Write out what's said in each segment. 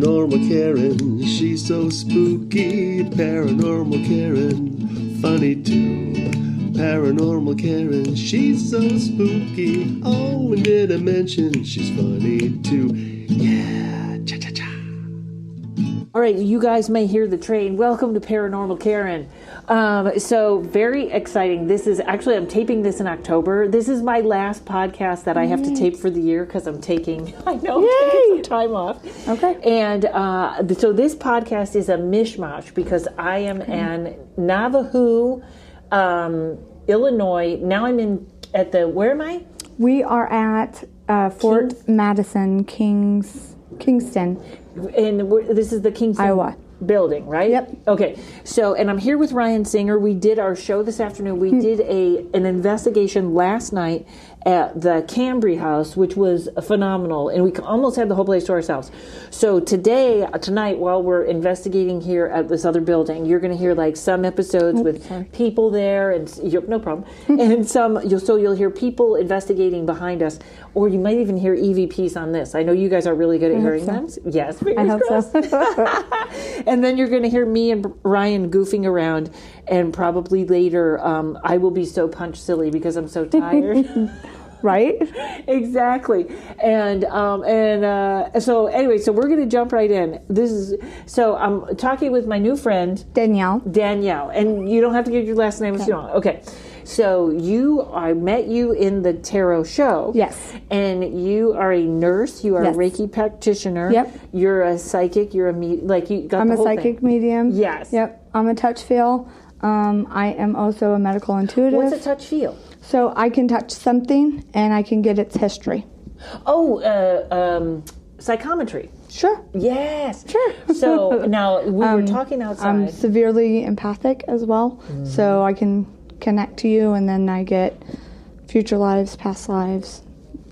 Paranormal Karen, she's so spooky. Paranormal Karen, funny too. Paranormal Karen, she's so spooky. Oh, and did I mention she's funny too? Yeah, cha-cha-cha. All right, you guys may hear the train. Welcome to Paranormal Karen. So very exciting. This is actually, I'm taping this in October. This is my last podcast that I have to tape for the year because I'm taking some time off. Okay. And so this podcast is a mishmash because I am in Nauvoo, Illinois. Now I'm where am I? We are at Fort Madison, Kingston. And this is the Kingston, Iowa building, right? Yep. Okay. So, and I'm here with Ryan Singer. We did our show this afternoon. We did an investigation last night at the Cambre House, which was phenomenal, and we almost had the whole place to ourselves. So tonight, while we're investigating here at this other building, you're going to hear like some episodes with people there, and no problem, and you'll hear people investigating behind us, or you might even hear EVPs on this. I know you guys are really good at hearing them. Yes, I hope so. And then you're going to hear me and Ryan goofing around, and probably later I will be so punch silly because I'm so tired. Right? Exactly. And so anyway, so we're going to jump right in. So I'm talking with my new friend Danielle, and you don't have to give your last name if you don't. Okay. So I met you in the tarot show. Yes. And you are a nurse. You are a Reiki practitioner. Yep. You're a psychic. You're I'm a psychic medium. Yes. Yep. I'm a touch feel. I am also a medical intuitive. What's a touch feel? So I can touch something and I can get its history. Oh, psychometry. Sure. Yes. Sure. So now we were talking outside. I'm severely empathic as well. So I can connect to you, and then I get future lives, past lives.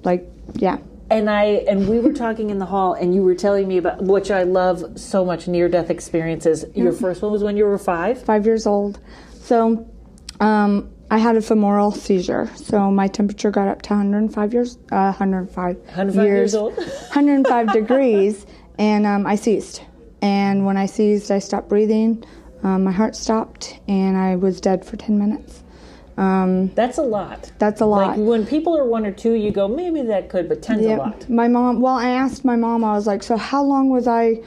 And we were talking in the hall, and you were telling me about, which I love so much, near-death experiences. Your first one was when you were 5? 5 years old. So I had a femoral seizure. So my temperature got up to 105 years old? 105 degrees, and I seized. And when I seized, I stopped breathing. My heart stopped, and I was dead for 10 minutes. That's a lot. That's a lot. Like when people are 1 or 2, you go, maybe that could, but 10's a lot. My mom, I asked my mom, I was like, so how long was I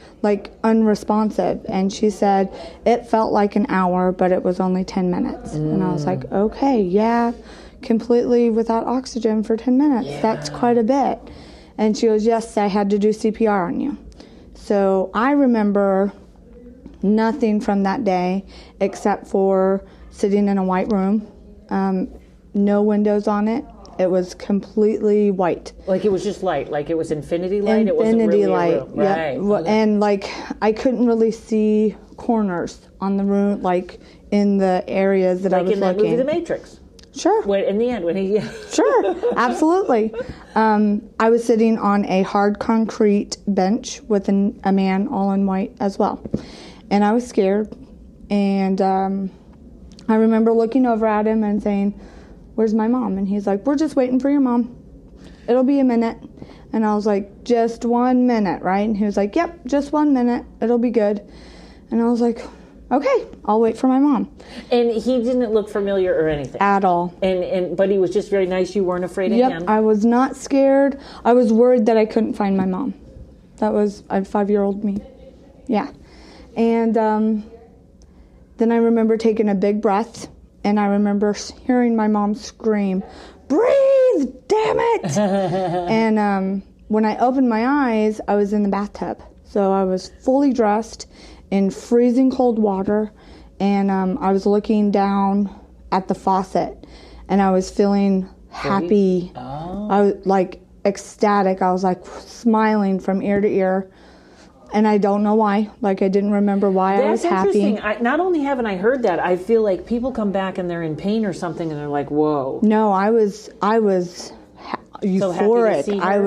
unresponsive? And she said, it felt like an hour, but it was only 10 minutes. And I was like, okay, completely without oxygen for 10 minutes. Yeah. That's quite a bit. And she goes, yes, I had to do CPR on you. So I remember nothing from that day except for sitting in a white room. No windows on it. It was completely white. Like it was just light, like it was infinity light. It wasn't really light. A room. Right. Okay. And I couldn't really see corners on the room, like in the areas that I was looking. Like in that movie, The Matrix. Sure. In the end, Sure, absolutely. I was sitting on a hard concrete bench with a man all in white as well, and I was scared. And I remember looking over at him and saying, where's my mom? And he's like, we're just waiting for your mom. It'll be a minute. And I was like, just 1 minute, right? And he was like, yep, just 1 minute. It'll be good. And I was like, okay, I'll wait for my mom. And he didn't look familiar or anything? At all. But he was just very nice. You weren't afraid of him? Yep, I was not scared. I was worried that I couldn't find my mom. That was a 5-year-old me. Yeah. And then I remember taking a big breath, and I remember hearing my mom scream, breathe, damn it! And when I opened my eyes, I was in the bathtub. So I was fully dressed in freezing cold water, and I was looking down at the faucet, and I was feeling happy. Oh. I was ecstatic. I was smiling from ear to ear. And I don't know why. I didn't remember why I was happy. That's interesting. Not only haven't I heard that, I feel like people come back and they're in pain or something, and they're like, whoa. No, I was euphoric. I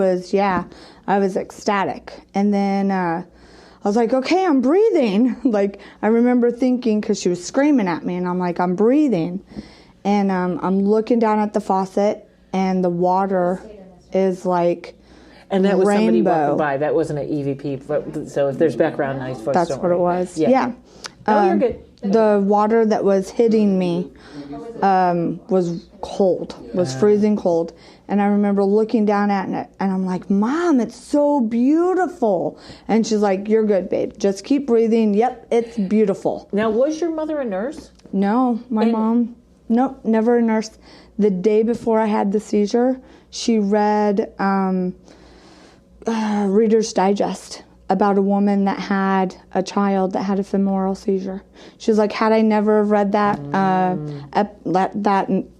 was ecstatic. And then I was like, okay, I'm breathing. I remember thinking, because she was screaming at me, and I'm like, I'm breathing. And I'm looking down at the faucet, and the water is And that was somebody rainbow. walking by. That wasn't an EVP. So if there's background noise, folks, That's don't what it worry. was. Yeah. Oh, you're good. The water that was hitting me was cold, was freezing cold. And I remember looking down at it, and I'm like, Mom, it's so beautiful. And she's like, you're good, babe. Just keep breathing. Yep, it's beautiful. Now, was your mother a nurse? No, my mom, nope, never a nurse. The day before I had the seizure, she read Reader's Digest about a woman that had a child that had a femoral seizure. She was like, had I never read that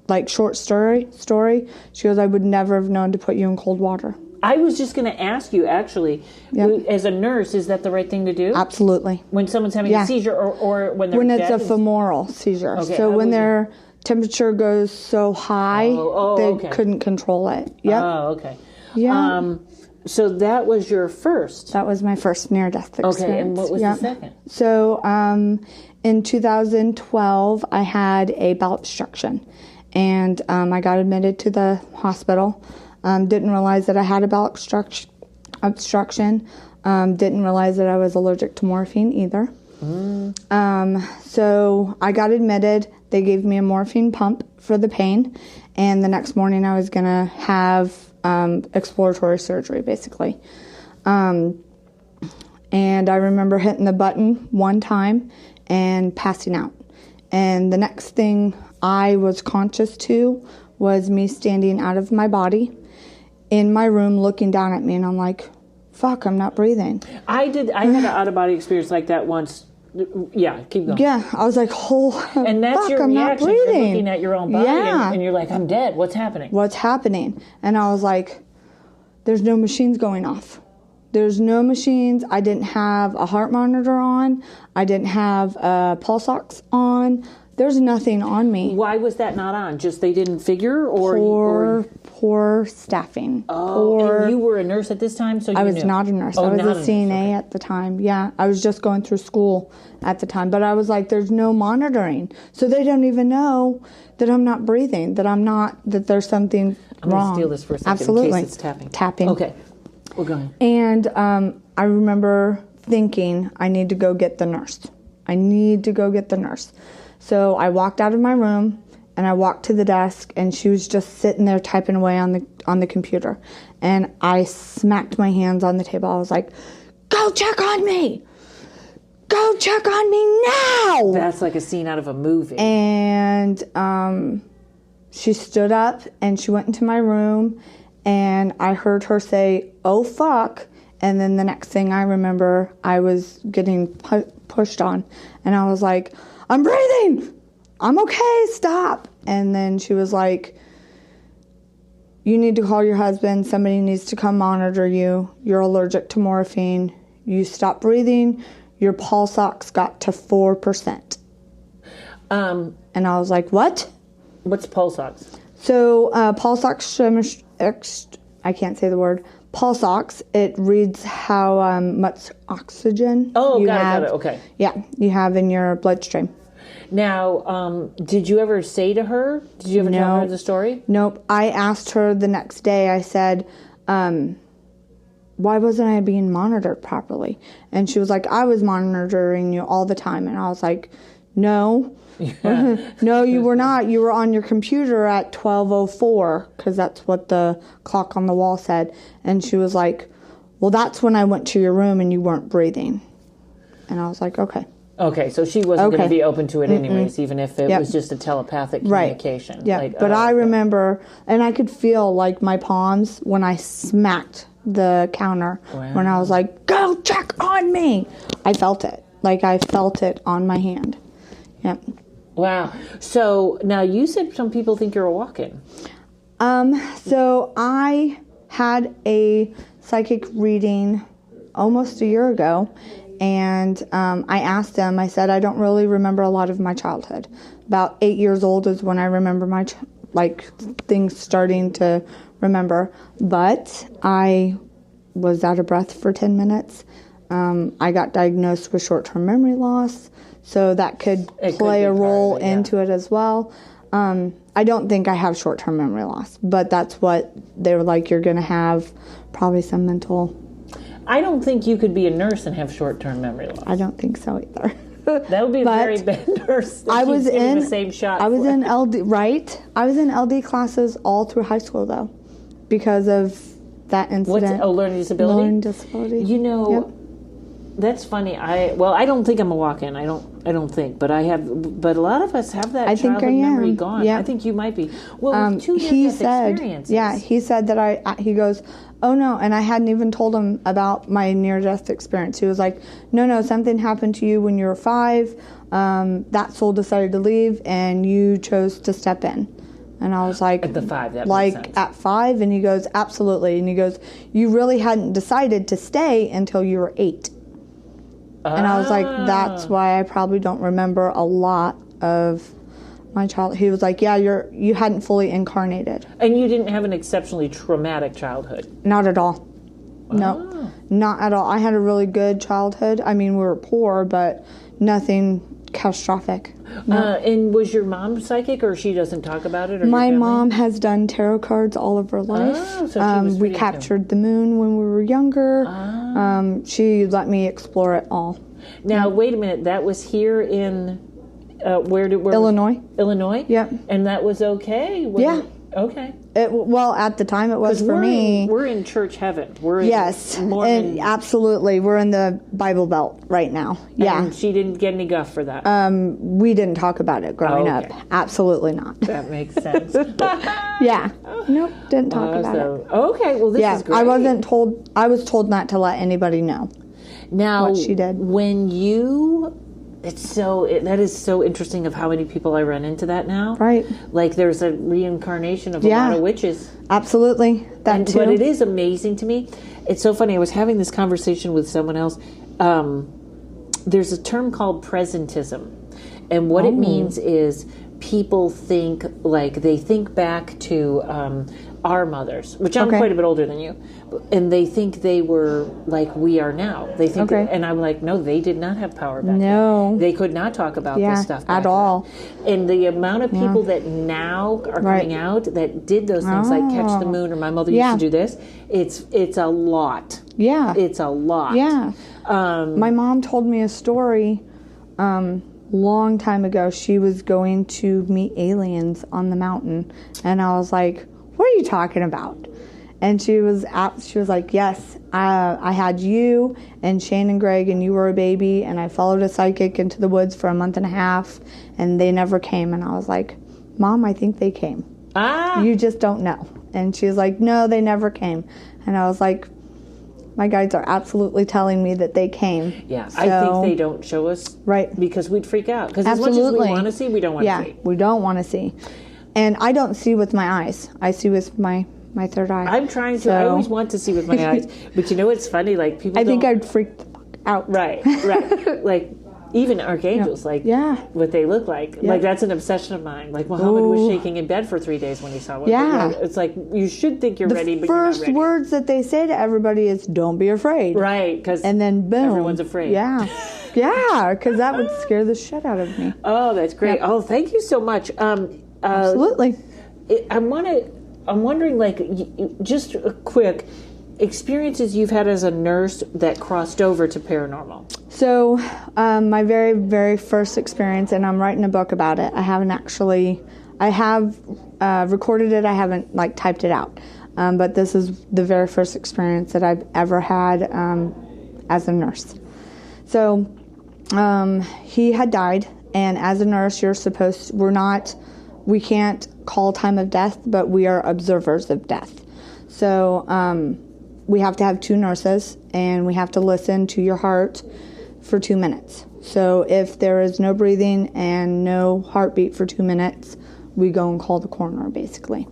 like short story, she goes, I would never have known to put you in cold water. I was just going to ask you, actually, as a nurse, is that the right thing to do? Absolutely. When someone's having a seizure or when they're when it's dead? a femoral seizure. Okay, so when their temperature goes so high, they couldn't control it. Yep. Oh, okay. Yeah. So that was your first. That was my first near-death experience. Okay, and what was the second? So in 2012, I had a bowel obstruction, and I got admitted to the hospital. Didn't realize that I had a bowel obstruction. Didn't realize that I was allergic to morphine either. So I got admitted. They gave me a morphine pump for the pain, and the next morning I was going to have exploratory surgery, basically. And I remember hitting the button one time and passing out. And the next thing I was conscious to was me standing out of my body in my room looking down at me, and I'm like, fuck, I'm not breathing. I had an out-of-body experience like that once. Yeah, keep going. Yeah, I was like, oh, and that's fuck, your I'm not reaction. You're breathing. looking at your own body, and you're like, I'm dead. What's happening? What's happening? And I was like, there's no machines going off. There's no machines. I didn't have a heart monitor on. I didn't have pulse ox on. There's nothing on me. Why was that not on? Just they didn't figure, or poor staffing. Oh, and you were a nurse at this time, so you I was knew. not a nurse. I was a CNA at the time. Yeah, I was just going through school at the time. But I was like, there's no monitoring, so they don't even know that I'm not breathing. That there's something I'm wrong. I'm gonna steal this for a second. Absolutely, in case it's tapping. Tapping. Okay, we're going. And I remember thinking, I need to go get the nurse. So I walked out of my room and I walked to the desk, and she was just sitting there typing away on the computer. And I smacked my hands on the table. I was like, go check on me! Go check on me now! That's like a scene out of a movie. And she stood up and she went into my room, and I heard her say, oh fuck. And then the next thing I remember, I was getting pushed on, and I was like, I'm breathing. I'm okay. Stop. And then she was like, you need to call your husband. Somebody needs to come monitor you. You're allergic to morphine. You stop breathing. Your pulse ox got to 4%. And I was like, what? What's pulse ox? So pulse ox, I can't say the word. Pulse ox, it reads how much oxygen got it. Okay. Yeah, you have in your bloodstream. Now, did you ever say to her? Did you ever tell her the story? Nope. I asked her the next day. I said, why wasn't I being monitored properly? And she was like, I was monitoring you all the time. And I was like, no. No, you were not. You were on your computer at 12:04, because that's what the clock on the wall said. And she was like, well, that's when I went to your room and you weren't breathing. And I was like, okay. Okay, so she wasn't going to be open to it anyways, even if it was just a telepathic communication. Right. Yeah, but I remember, and I could feel like my palms when I smacked the counter, when I was like, go check on me. I felt it. Like I felt it on my hand. Yeah. Wow. So now you said some people think you're a walk-in. So I had a psychic reading almost a year ago. And I asked them, I said, I don't really remember a lot of my childhood. About 8 years old is when I remember my, things starting to remember. But I was out of breath for 10 minutes. I got diagnosed with short-term memory loss, so that could play a role into it as well. I don't think I have short-term memory loss, but that's what they were like, you're going to have probably some mental. I don't think you could be a nurse and have short-term memory loss. I don't think so either. That would be a very bad nurse. That I was keeps giving in the same shot. I was in LD, right? I was in LD classes all through high school though, because of that incident. Learning disability? Learning disability. You know, Yep. that's funny. I don't think I'm a walk-in. I don't think, but I have. But a lot of us have that I think childhood I am. memory gone. Yeah. I think you might be. Well, with 2 near-death experiences. Yeah, he said that he goes, oh no, and I hadn't even told him about my near-death experience. He was like, no, something happened to you when you were 5. That soul decided to leave, and you chose to step in. And I was like, At the 5, that like makes sense. at 5, and he goes, absolutely, and he goes, you really hadn't decided to stay until you were 8. And I was like, that's why I probably don't remember a lot of my childhood. He was like, yeah, you hadn't fully incarnated. And you didn't have an exceptionally traumatic childhood. Not at all. No, not at all. I had a really good childhood. I mean, we were poor, but nothing catastrophic. No. And was your mom psychic, or she doesn't talk about it? Or My your family? mom has done tarot cards all of her life. Oh, so she was we reading captured the moon when we were younger. She let me explore it all. Now, wait a minute. That was here in where Illinois. Illinois? Yep. And that was okay? Yeah. Okay. Well, at the time it was for me. We're in church heaven. We're Yes, in Mormon. and absolutely. We're in the Bible Belt right now. Yeah. And she didn't get any guff for that. We didn't talk about it growing up. Absolutely not. That makes sense. Yeah. Nope, didn't talk about it. Okay, well, this is great. I wasn't told. I was told not to let anybody know. Now, what she did. When you... that is so interesting of how many people I run into that now. Right. Like there's a reincarnation of a lot of witches. Absolutely. That too. But it is amazing to me. It's so funny. I was having this conversation with someone else. There's a term called presentism. And what it means is people think, like, they think back to our mothers, which I'm quite a bit older than you, and they think they were like we are now. They think, and I'm like, no, they did not have power back then. They could not talk about this stuff back at all. Then. And the amount of people that now are coming out that did those things, like catch the moon, or my mother used to do this, it's a lot. Yeah. It's a lot. Yeah. My mom told me a story long time ago. She was going to meet aliens on the mountain, and I was like, what are you talking about? And she was like, yes, I had you and Shane and Greg, and you were a baby, and I followed a psychic into the woods for a month and a half, and they never came. And I was like, Mom, I think they came. You just don't know. And she was like, no, they never came. And I was like, my guides are absolutely telling me that they came. Yeah, so, I think they don't show us. Right. Because we'd freak out. Because as much as we want to see, we don't want to see. Yeah, we don't want to see. And I don't see with my eyes. I see with my third eye. I'm trying to. I always want to see with my eyes. But you know what's funny? Like, people I think I'd freak the fuck out. Right. Like, even archangels, like, what they look like. Yeah. Like, that's an obsession of mine. Like, Muhammad was shaking in bed for 3 days when he saw one. Yeah. It's like, you should think you're ready, but you're not ready. The first words that they say to everybody is, don't be afraid. Right. Because and then boom. Everyone's afraid. Yeah. Yeah, because that would scare the shit out of me. Oh, that's great. Yep. Oh, thank you so much. Absolutely. I'm wondering, like, just a quick experiences you've had as a nurse that crossed over to paranormal. So, my very, very first experience, and I'm writing a book about it. I have recorded it. I haven't, like, typed it out. But this is the very first experience that I've ever had as a nurse. So, he had died, and as a nurse, we can't call time of death, but we are observers of death. So we have to have 2 nurses, and we have to listen to your heart for 2 minutes. So if there is no breathing and no heartbeat for 2 minutes, we go and call the coroner, basically.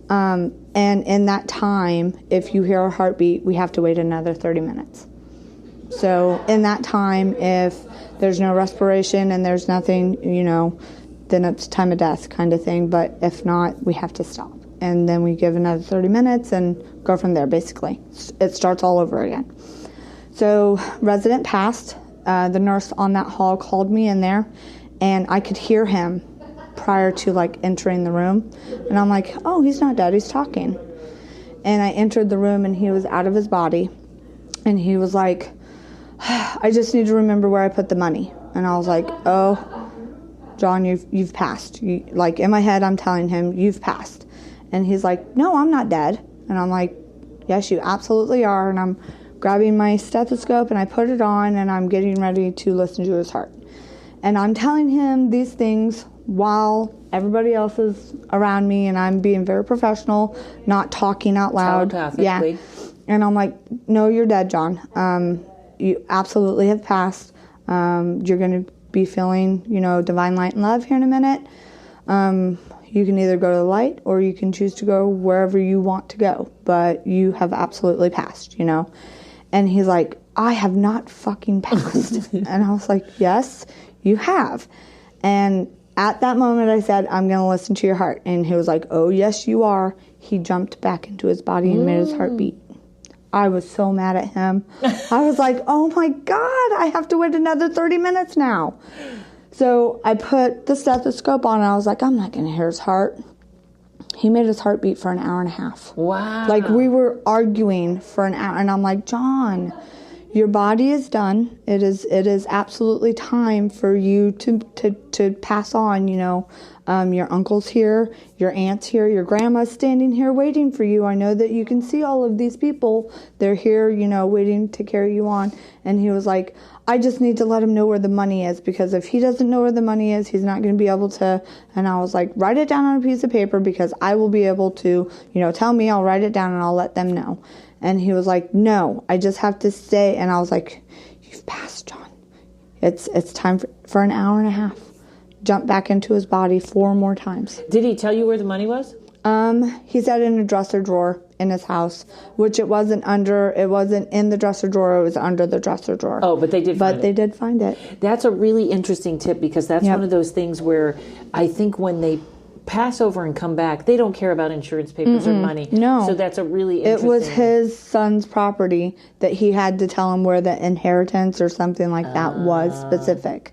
And in that time, if you hear a heartbeat, we have to wait another 30 minutes. So in that time, if there's no respiration and there's nothing, then it's time of death kind of thing. But if not, we have to stop. And then we give another 30 minutes and go from there, basically. It starts all over again. So resident passed. The nurse on that hall called me in there, and I could hear him prior to, like, entering the room. And I'm like, oh, he's not dead. He's talking. And I entered the room, and he was out of his body. And he was like, I just need to remember where I put the money. And I was like, oh, John, you've passed. Like, in my head, I'm telling him, you've passed. And he's like, no, I'm not dead. And I'm like, yes, you absolutely are. And I'm grabbing my stethoscope, and I put it on, and I'm getting ready to listen to his heart. And I'm telling him these things while everybody else is around me, and I'm being very professional, not talking out loud. Telepathically. Yeah. And I'm like, no, you're dead, John. You absolutely have passed. You're going to be feeling, divine light and love here in a minute. You can either go to the light, or you can choose to go wherever you want to go. But you have absolutely passed, And he's like, I have not fucking passed. And I was like, yes, you have. And at that moment, I said, I'm going to listen to your heart. And he was like, oh, yes, you are. He jumped back into his body and made his heart beat. I was so mad at him. I was like, oh, my God, I have to wait another 30 minutes now. So I put the stethoscope on, and I was like, I'm not going to hear his heart. He made his heart beat for an hour and a half. Wow. Like, we were arguing for an hour, and I'm like, John, your body is done. It is absolutely time for you to pass on, your uncle's here, your aunt's here, your grandma's standing here waiting for you. I know that you can see all of these people. They're here, waiting to carry you on. And he was like, I just need to let him know where the money is, because if he doesn't know where the money is, he's not going to be able to. And I was like, write it down on a piece of paper, because I will be able to, tell me, I'll write it down and I'll let them know. And he was like, no, I just have to stay. And I was like, you've passed, John. It's time for an hour and a half. Jump back into his body 4 more times. Did he tell you where the money was? He said in a dresser drawer in his house, which it wasn't in the dresser drawer, it was under the dresser drawer. Oh, but they did find it. But they did find it. That's a really interesting tip, because that's one of those things where I think when they pass over and come back, they don't care about insurance papers or money. No. So that's a really interesting... It was his son's property that he had to tell him where the inheritance or something like that was specific.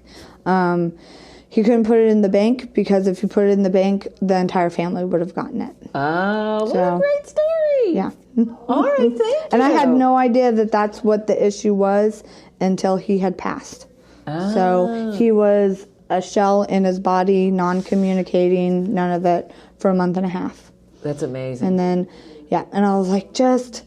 He couldn't put it in the bank, because if he put it in the bank, the entire family would have gotten it. Oh, what a great story. Yeah. All right, thank you. And I had no idea that that's what the issue was until he had passed. Oh. So he was a shell in his body, non-communicating, none of it, for a month and a half. That's amazing. And then, and I was like, just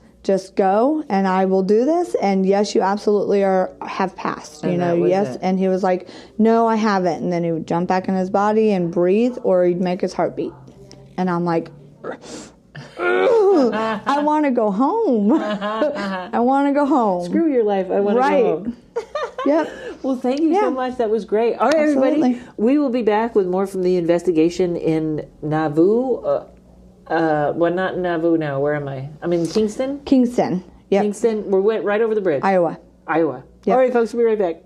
go, and I will do this. And yes, you absolutely have passed. Yes. And he was like, no, I haven't. And then he would jump back in his body and breathe, or he'd make his heart beat. And I'm like, I want to go home. I want to go home. Screw your life. I want to go home. Yep. Well, thank you so much. That was great. All right, everybody. We will be back with more from the investigation in Nauvoo. Not Nauvoo now. Where am I? I'm in Kingston? Kingston. Yep. Kingston. We're right over the bridge. Iowa. Yep. All right, folks. We'll be right back.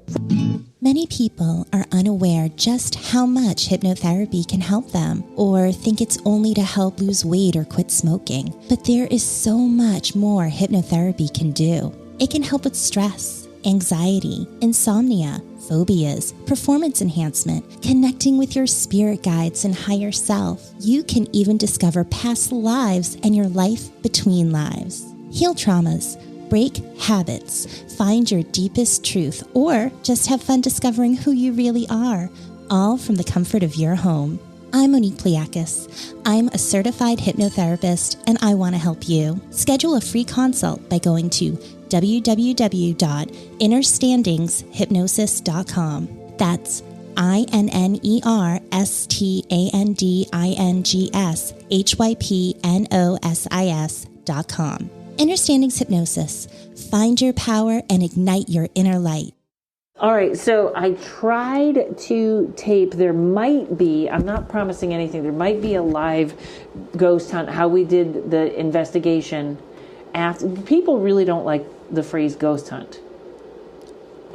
Many people are unaware just how much hypnotherapy can help them, or think it's only to help lose weight or quit smoking. But there is so much more hypnotherapy can do. It can help with stress, anxiety, insomnia, phobias, performance enhancement, connecting with your spirit guides and higher self. You can even discover past lives and your life between lives. Heal traumas, break habits, find your deepest truth, or just have fun discovering who you really are, all from the comfort of your home. I'm Monique Pliakis. I'm a certified hypnotherapist, and I want to help you. Schedule a free consult by going to www.innerstandingshypnosis.com. That's INNERSTANDINGSHYPNOSIS.com. Innerstandings Hypnosis. Find your power and ignite your inner light. All right, so I tried to tape. There might be, I'm not promising anything, there might be a live ghost hunt, how we did the investigation. After, people really don't like the phrase ghost hunt.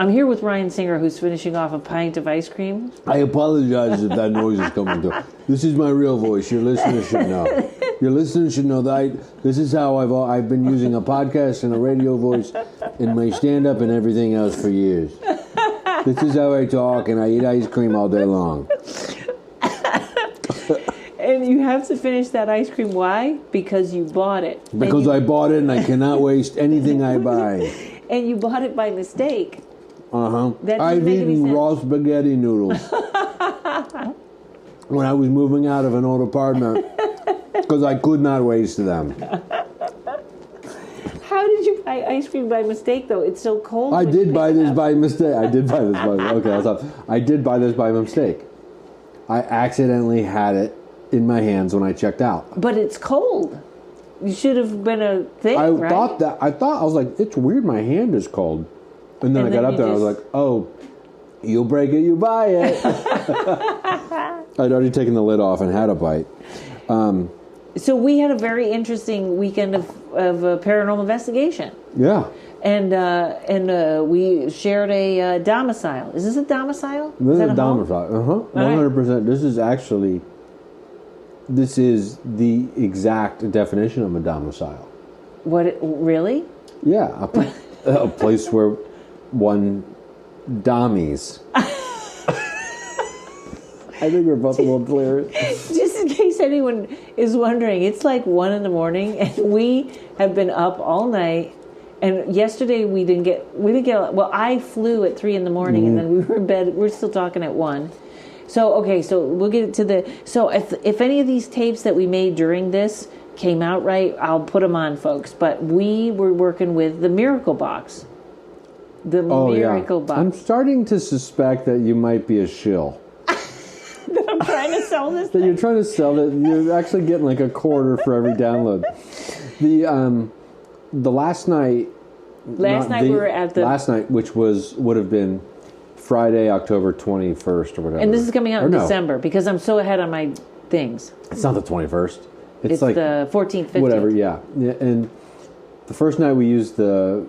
I'm here with Ryan Singer, who's finishing off a pint of ice cream. I apologize if that noise is coming through. This is my real voice. Your listeners should know. Your listeners should know that this is how I've been using a podcast and a radio voice in my stand-up and everything else for years. This is how I talk, and I eat ice cream all day long. And you have to finish that ice cream. Why? Because you bought it. Because I bought it and I cannot waste anything I buy. And you bought it by mistake. Uh-huh. That doesn't I've make any eaten sense. raw spaghetti noodles when I was moving out of an old apartment because I could not waste them. How did you buy ice cream by mistake, though? It's so cold. I when you did buy pick it this up. by mistake. I did buy this by okay. I did buy this by mistake. I accidentally had it in my hands when I checked out. But it's cold. You should have been a thing, I right? I was like, it's weird. My hand is cold. And then I got up there and I was like, oh, you break it, you buy it. I'd already taken the lid off and had a bite. So we had a very interesting weekend of paranormal investigation. Yeah. And we shared a domicile. Is this a domicile? This is that a home? domicile. 100%. This is the exact definition of a domicile. What? Really? Yeah. A place where one dommies. I think we're both a little clear. Just in case anyone is wondering, it's like 1 a.m. and we have been up all night. And yesterday we didn't get. Well, I flew at 3 a.m. and then we were in bed. We're still talking at 1. So okay, so we'll get to the. So if any of these tapes that we made during this came out right, I'll put them on, folks. But we were working with the Miracle Box. The Miracle Box. I'm starting to suspect that you might be a shill. That I'm trying to sell this. That you're trying to sell it. You're actually getting like a quarter for every download. The last night. Last night we were at the. Last night, which would have been Friday, October 21st or whatever. And this is coming out in no. December because I'm so ahead on my things. It's not the 21st. It's like the 14th, 15th. whatever. Yeah. And the first night we used the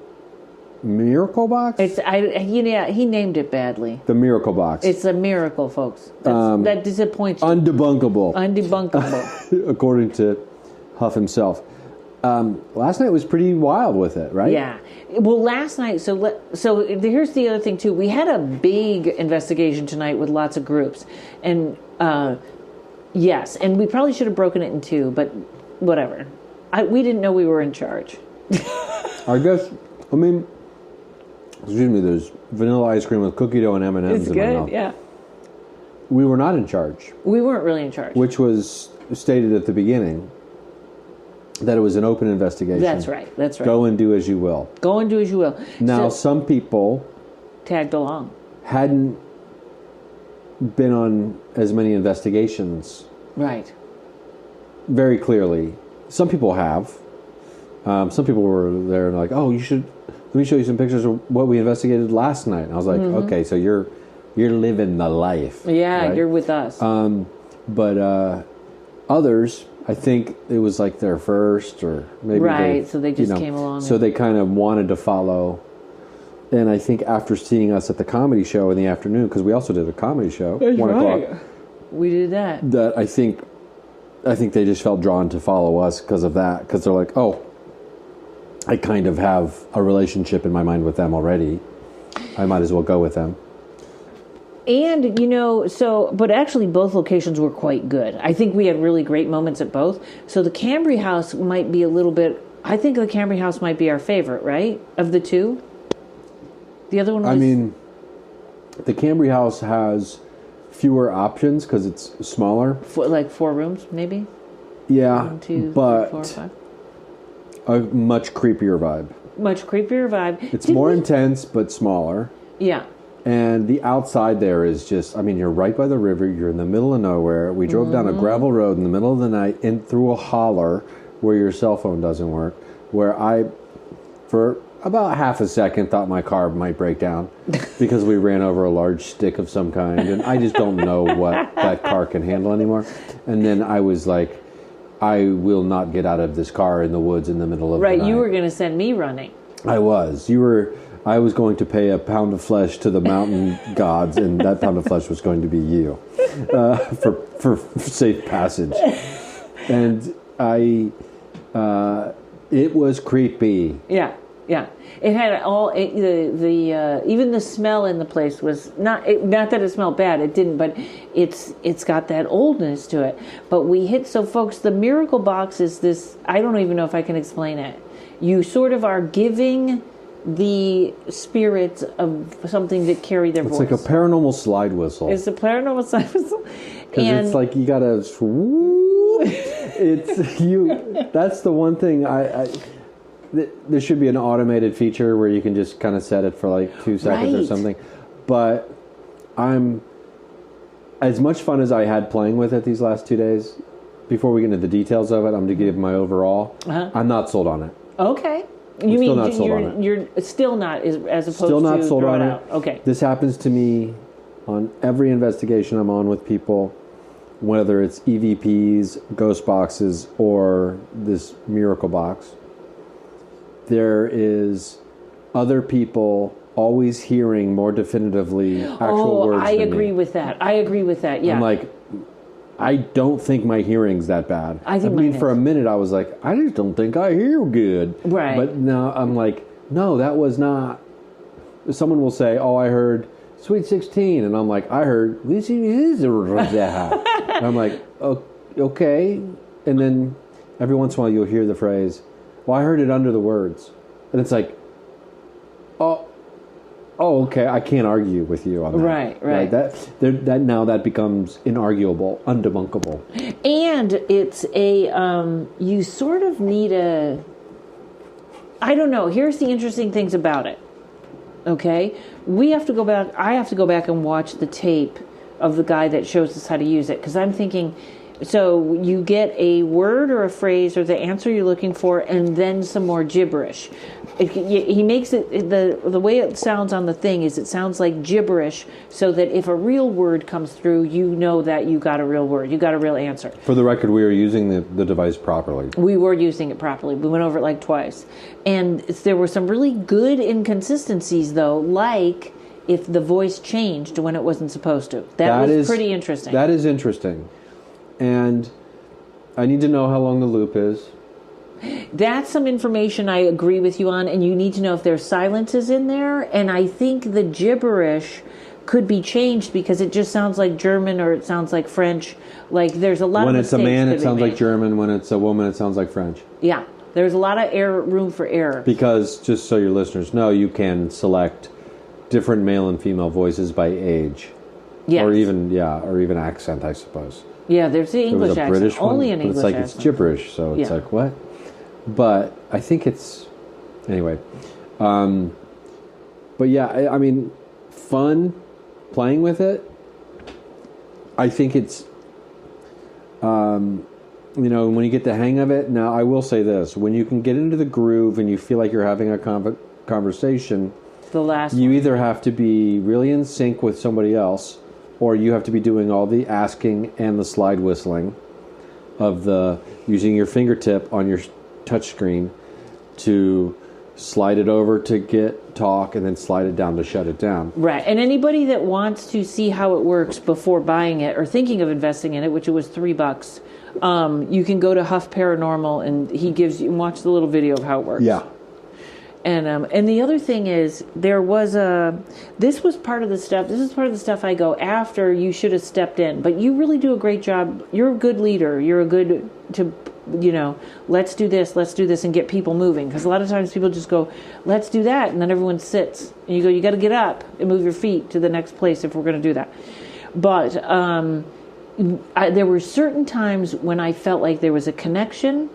Miracle Box. He named it badly. The Miracle Box. It's a miracle, folks. That disappoints you. Undebunkable. Undebunkable. According to Huff himself. Last night was pretty wild with it, right? Yeah. Well, last night, so here's the other thing, too. We had a big investigation tonight with lots of groups. And, yes, and we probably should have broken it in two, but whatever. We didn't know we were in charge. I guess, excuse me, there's vanilla ice cream with cookie dough and M&Ms It's in my good, mouth. yeah. We were not in charge. We weren't really in charge. Which was stated at the beginning. That it was an open investigation. That's right. Go and do as you will. Go and do as you will. Now, So, some people tagged along. hadn't been on as many investigations Right. very clearly. Some people have. Some people were there and like, oh, let me show you some pictures of what we investigated last night. And I was like, okay, so you're living the life. Yeah, right? you're with us. But others, I think it was like their first, or maybe right. So they just came along. So they kind of wanted to follow. And I think after seeing us at the comedy show in the afternoon, because we also did a comedy show, That's 1 right. o'clock. We did that. That I think they just felt drawn to follow us because of that. Because they're like, oh, I kind of have a relationship in my mind with them already. I might as well go with them. And, but actually both locations were quite good. I think we had really great moments at both. So the Cambre House might be a little bit, I think the Cambre House might be our favorite, right? Of the two? The other one was... the Cambre House has fewer options because it's smaller. like 4 rooms, maybe? Yeah, 1, 2, but 3, 4, 5. a much creepier vibe. Much creepier vibe. It's more intense, but smaller. Yeah. And the outside there is just, you're right by the river. You're in the middle of nowhere. We drove down a gravel road in the middle of the night in through a holler where your cell phone doesn't work, where I, for about half a second, thought my car might break down because we ran over a large stick of some kind. And I just don't know what that car can handle anymore. And then I was like, I will not get out of this car in the woods in the middle of the night. Right, you were going to send me running. I was. I was going to pay a pound of flesh to the mountain gods, and that pound of flesh was going to be you for safe passage. And it was creepy. Yeah. Yeah, it had even the smell in the place was not that it smelled bad. It didn't, but it's got that oldness to it. But we hit, so folks, the miracle box is this. I don't even know if I can explain it. You sort of are giving the spirits of something to carry their voice. It's like a paranormal slide whistle. It's a paranormal slide whistle, and it's like you gotta. It's you. That's the one thing there should be an automated feature where you can just kind of set it for like 2 seconds or something. But I'm as much fun as I had playing with it these last 2 days. Before we get into the details of it, I'm going to give my overall. I'm not sold on it. Okay. You mean you're still not as opposed still not to sold throw on it it. out? Okay. This happens to me on every investigation I'm on with people, whether it's EVPs, ghost boxes, or this miracle box. There is other people always hearing more definitively actual words. I agree with that. Yeah. I'm like, I don't think my hearing's that bad. I mean, for a minute I was like, I just don't think I hear good. Right. But now I'm like, no, that was not. Someone will say, oh, I heard Sweet 16. And I'm like, I heard. And I'm like, okay. And then every once in a while you'll hear the phrase, well, I heard it under the words. And it's like, oh, okay. I can't argue with you on that. Right. That now that becomes inarguable, undebunkable. And it's you sort of need I don't know. Here's the interesting things about it. Okay? I have to go back and watch the tape of the guy that shows us how to use it. Because I'm thinking, so you get a word or a phrase or the answer you're looking for, and then some more gibberish. He makes it, the way it sounds on the thing is it sounds like gibberish, so that if a real word comes through, you know that you got a real word, you got a real answer. For the record, we are using the device properly. We were using it properly. We went over it like twice. And there were some really good inconsistencies, though, like if the voice changed when it wasn't supposed to. That was pretty interesting. That is interesting. And I need to know how long the loop is. That's some information I agree with you on, and you need to know if there's silences in there. And I think the gibberish could be changed because it just sounds like German or it sounds like French. Like there's a lot when of it's a man, it sounds like German. When it's a woman, it sounds like French. Yeah, there's a lot of room for error. Because just so your listeners know, you can select different male and female voices by age, or even accent, I suppose. Yeah, there's the English accent. British only one, an English it's like accent. It's gibberish, so it's like what? But I think it's anyway. But yeah, I mean, fun playing with it. I think it's, when you get the hang of it. Now, I will say this: when you can get into the groove and you feel like you're having a conversation, you either have to be really in sync with somebody else, or you have to be doing all the asking and the slide whistling of using your fingertip on your touch screen to slide it over to talk and then slide it down to shut it down. Right. And anybody that wants to see how it works before buying it or thinking of investing in it, which it was $3, you can go to Huff Paranormal and he gives you watch the little video of how it works. Yeah. And the other thing is, this was part of the stuff. This is part of the stuff I go after. You should have stepped in, but you really do a great job. You're a good leader. You're a good let's do this, and get people moving. Because a lot of times people just go, let's do that, and then everyone sits. And you go, you got to get up and move your feet to the next place if we're going to do that. But there were certain times when I felt like there was a connection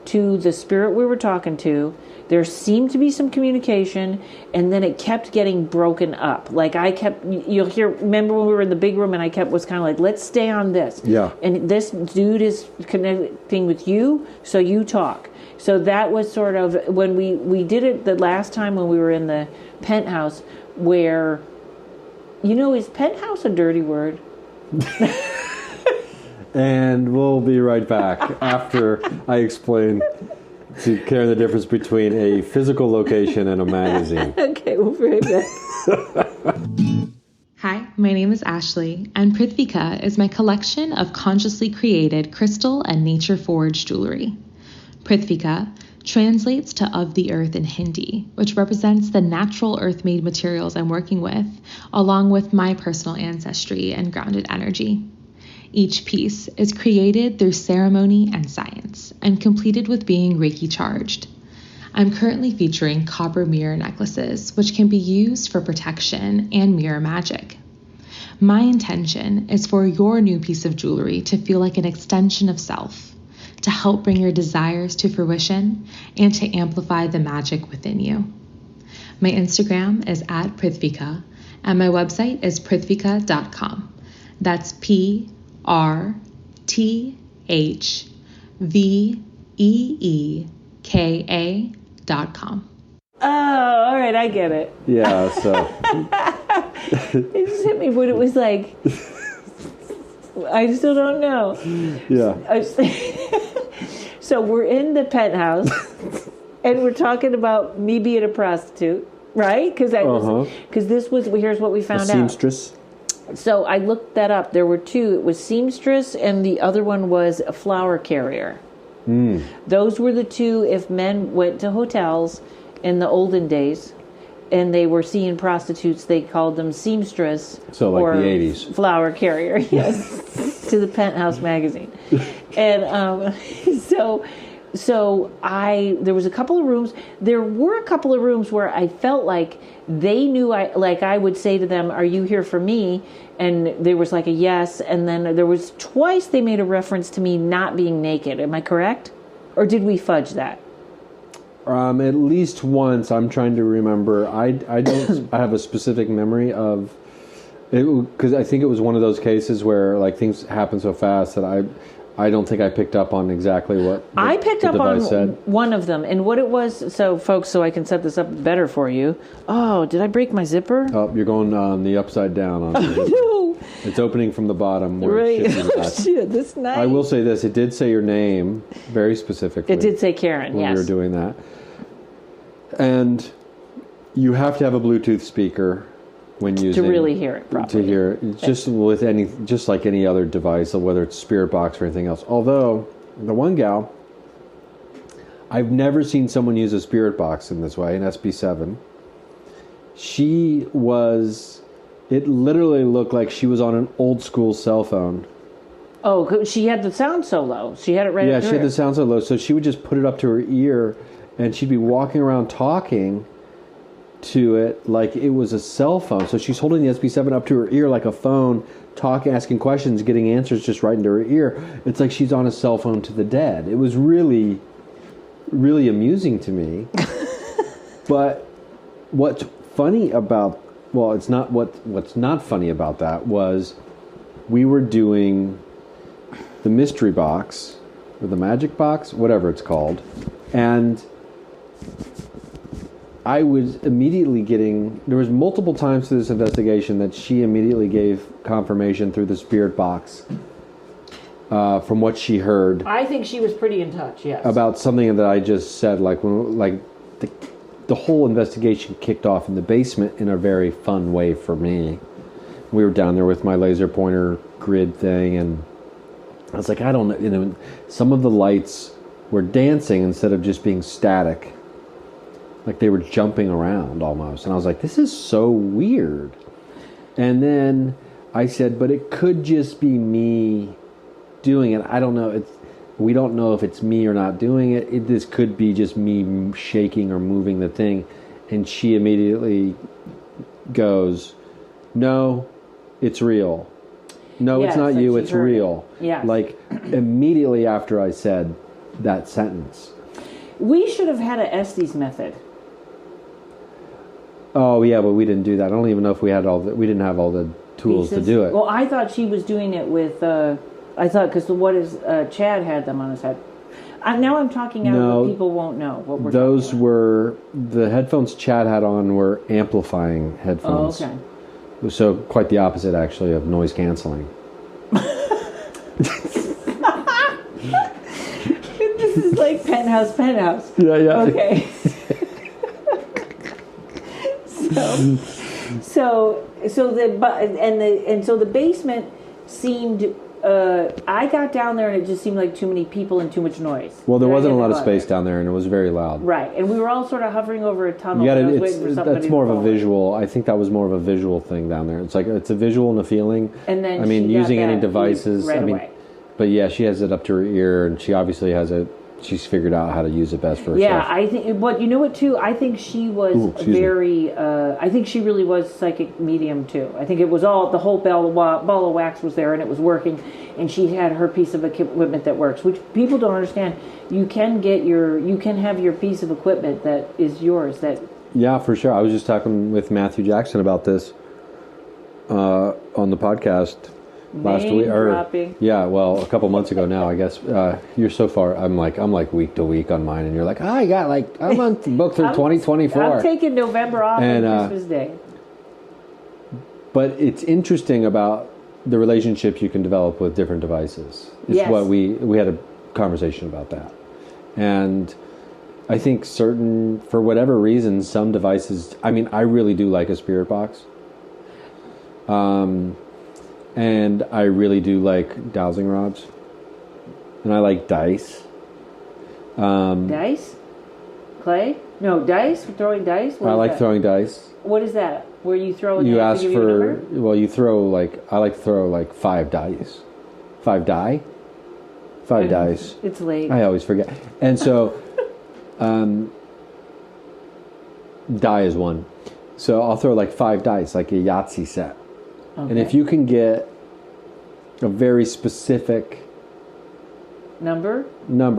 to the spirit we were talking to. There seemed to be some communication, and then it kept getting broken up. Like you'll hear, remember when we were in the big room and was kind of like, let's stay on this. Yeah. And this dude is connecting with you, so you talk. So that was sort of, when we did it the last time when we were in the penthouse, where, is penthouse a dirty word? And we'll be right back after I explain to Karen the difference between a physical location and a magazine. Okay, we'll be right back. Hi, my name is Ashley, and Prithvika is my collection of consciously created crystal and nature-forged jewelry. Prithvika, translates to of the earth in Hindi, which represents the natural earth-made materials I'm working with, along with my personal ancestry and grounded energy. Each piece is created through ceremony and science and completed with being Reiki charged. I'm currently featuring copper mirror necklaces, which can be used for protection and mirror magic. My intention is for your new piece of jewelry to feel like an extension of self, to help bring your desires to fruition and to amplify the magic within you. My Instagram is @Prithvika, and my website is prithvika.com. That's PRTHVEEKA.com. Oh, all right, I get it. Yeah, so It just hit me when it was like, I still don't know. yeah. So we're in the penthouse, and we're talking about me being a prostitute, right? Because this was, here's what we found out. Seamstress. So I looked that up. There were two. It was seamstress, and the other one was a flower carrier. Those were the two. If men went to hotels in the olden days and they were seeing prostitutes, they called them seamstress. So like or the 80s. Flower carrier, yes, to the Penthouse magazine. And so there was a couple of rooms. There were a couple of rooms where I felt like they knew I would say to them, "Are you here for me?" And there was like a yes. And then there was twice they made a reference to me not being naked. Am I correct? Or did we fudge that? At least once. I'm trying to remember. I don't. I have a specific memory of it because I think it was one of those cases where like things happen so fast that I don't think I picked up on exactly what I picked the up on device said. One of them, and what it was. So, folks, so I can set this up better for you. Oh, did I break my zipper? Oh, you're going on the upside down. On No. It's opening from the bottom. Where Right. it's shifting Oh, back. shit, this night. I will say this. It did say your name very specifically. It did say Karen, when yes. we were doing that. And you have to have a Bluetooth speaker when using to really hear it properly. to hear it. Just like any other device, whether it's Spirit Box or anything else. Although the one gal, I've never seen someone use a Spirit Box in this way, an SB7. It literally looked like she was on an old school cell phone. Oh, she had the sound so low. She had it right Yeah, up to she had her. the sound so low, so she would just put it up to her ear, and she'd be walking around talking to it like it was a cell phone. So she's holding the SB7 up to her ear like a phone, talking, asking questions, getting answers just right into her ear. It's like she's on a cell phone to the dead. It was really, really amusing to me. But what's funny about, well, it's not what's not funny about that was we were doing the mystery box or the magic box, whatever it's called, and I was immediately there was multiple times through this investigation that she immediately gave confirmation through the spirit box from what she heard. I think she was pretty in touch, yes. About something that I just said, like the whole investigation kicked off in the basement in a very fun way for me. We were down there with my laser pointer grid thing, and I was like, I don't know, some of the lights were dancing instead of just being static. Like they were jumping around almost. And I was like, this is so weird. And then I said, but it could just be me doing it. I don't know. We don't know if it's me or not doing it. This could be just me shaking or moving the thing. And she immediately goes, no, it's real. No, Yeah, it's not like you, she it's heard real. it. Yeah. Like immediately after I said that sentence. We should have had a Estes method. Oh yeah, but we didn't do that. I don't even know if we didn't have all the tools to do it. Well, I thought she was doing it with. Because Chad had them on his head. Now I'm talking out what people won't know. What we're those talking were the headphones Chad had on were amplifying headphones. Oh, okay. So quite the opposite actually of noise canceling. This is like penthouse. Yeah. Okay. So the basement seemed I got down there and it just seemed like too many people and too much noise. Well, there wasn't a lot of space down there, and it was very loud. Right, and we were all sort of hovering over a tunnel. And I was waiting for somebody that's more to of a fall. visual. I think that was more of a visual thing down there. It's a visual and a feeling. And then I mean, she got using any that devices. right I mean, away. but yeah, she has it up to her ear, and she obviously she's figured out how to use it best for herself. Yeah, I think. But you know what? Too, I think she was very. I think she really was psychic medium too. I think it was all the whole ball of wax was there and it was working, and she had her piece of equipment that works, which people don't understand. You can have your piece of equipment that is yours. Yeah, for sure. I was just talking with Matthew Jackson about this on the podcast. Last week, yeah, well, a couple months ago now, I guess. You're so far. I'm like week to week on mine, and you're like, I got I'm on book through 2024. I'm taking November off on Christmas Day. But it's interesting about the relationships you can develop with different devices. It's Yes. what we had a conversation about that, and I think for whatever reason, some devices. I mean, I really do like a spirit box. And I really do like dowsing rods. And I like dice. Dice? Clay? No, dice? Throwing dice? I like throwing dice. What is that? Where you throw it? You ask for... Well, you throw I like to throw 5 dice. 5 die? 5 dice. It's late. I always forget. And so... die is one. So I'll throw 5 dice, like a Yahtzee set. Okay. And if you can get a very specific number,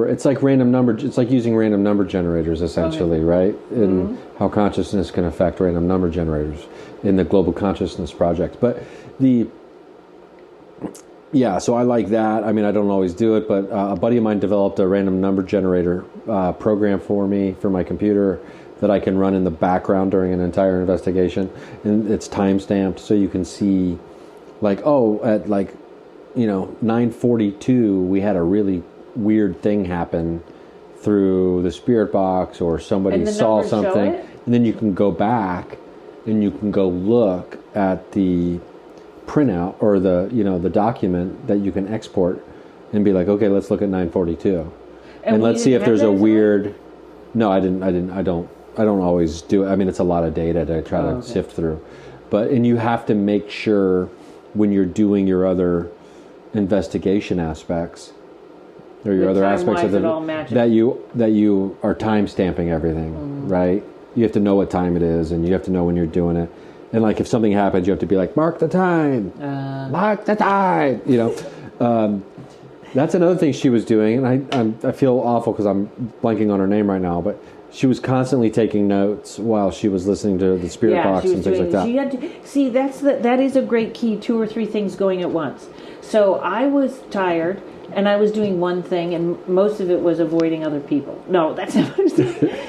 it's like random number. It's like using random number generators, essentially, right? And how consciousness can affect random number generators in the Global Consciousness Project. But so I like that. I mean, I don't always do it, but a buddy of mine developed a random number generator program for me for my computer that I can run in the background during an entire investigation, and it's time stamped, so you can see, at 9:42, we had a really weird thing happen through the spirit box, or somebody saw something, and then you can go back and you can go look at the printout or the document that you can export and be like, okay, let's look at 9:42, and let's see if there's a weird. No, I don't always do it. I mean, it's a lot of data to try to sift through. And you have to make sure when you're doing your other investigation aspects or your other aspects of that you are time stamping everything, right? You have to know what time it is, and you have to know when you're doing it. And if something happens, you have to be like, mark the time, mark the time, That's another thing she was doing, and I feel awful because I'm blanking on her name right now, but she was constantly taking notes while she was listening to the spirit box and things like that. She had to, see, that is a great key, 2 or 3 things going at once. So I was tired, and I was doing one thing, and most of it was avoiding other people. No, that's not what I'm saying.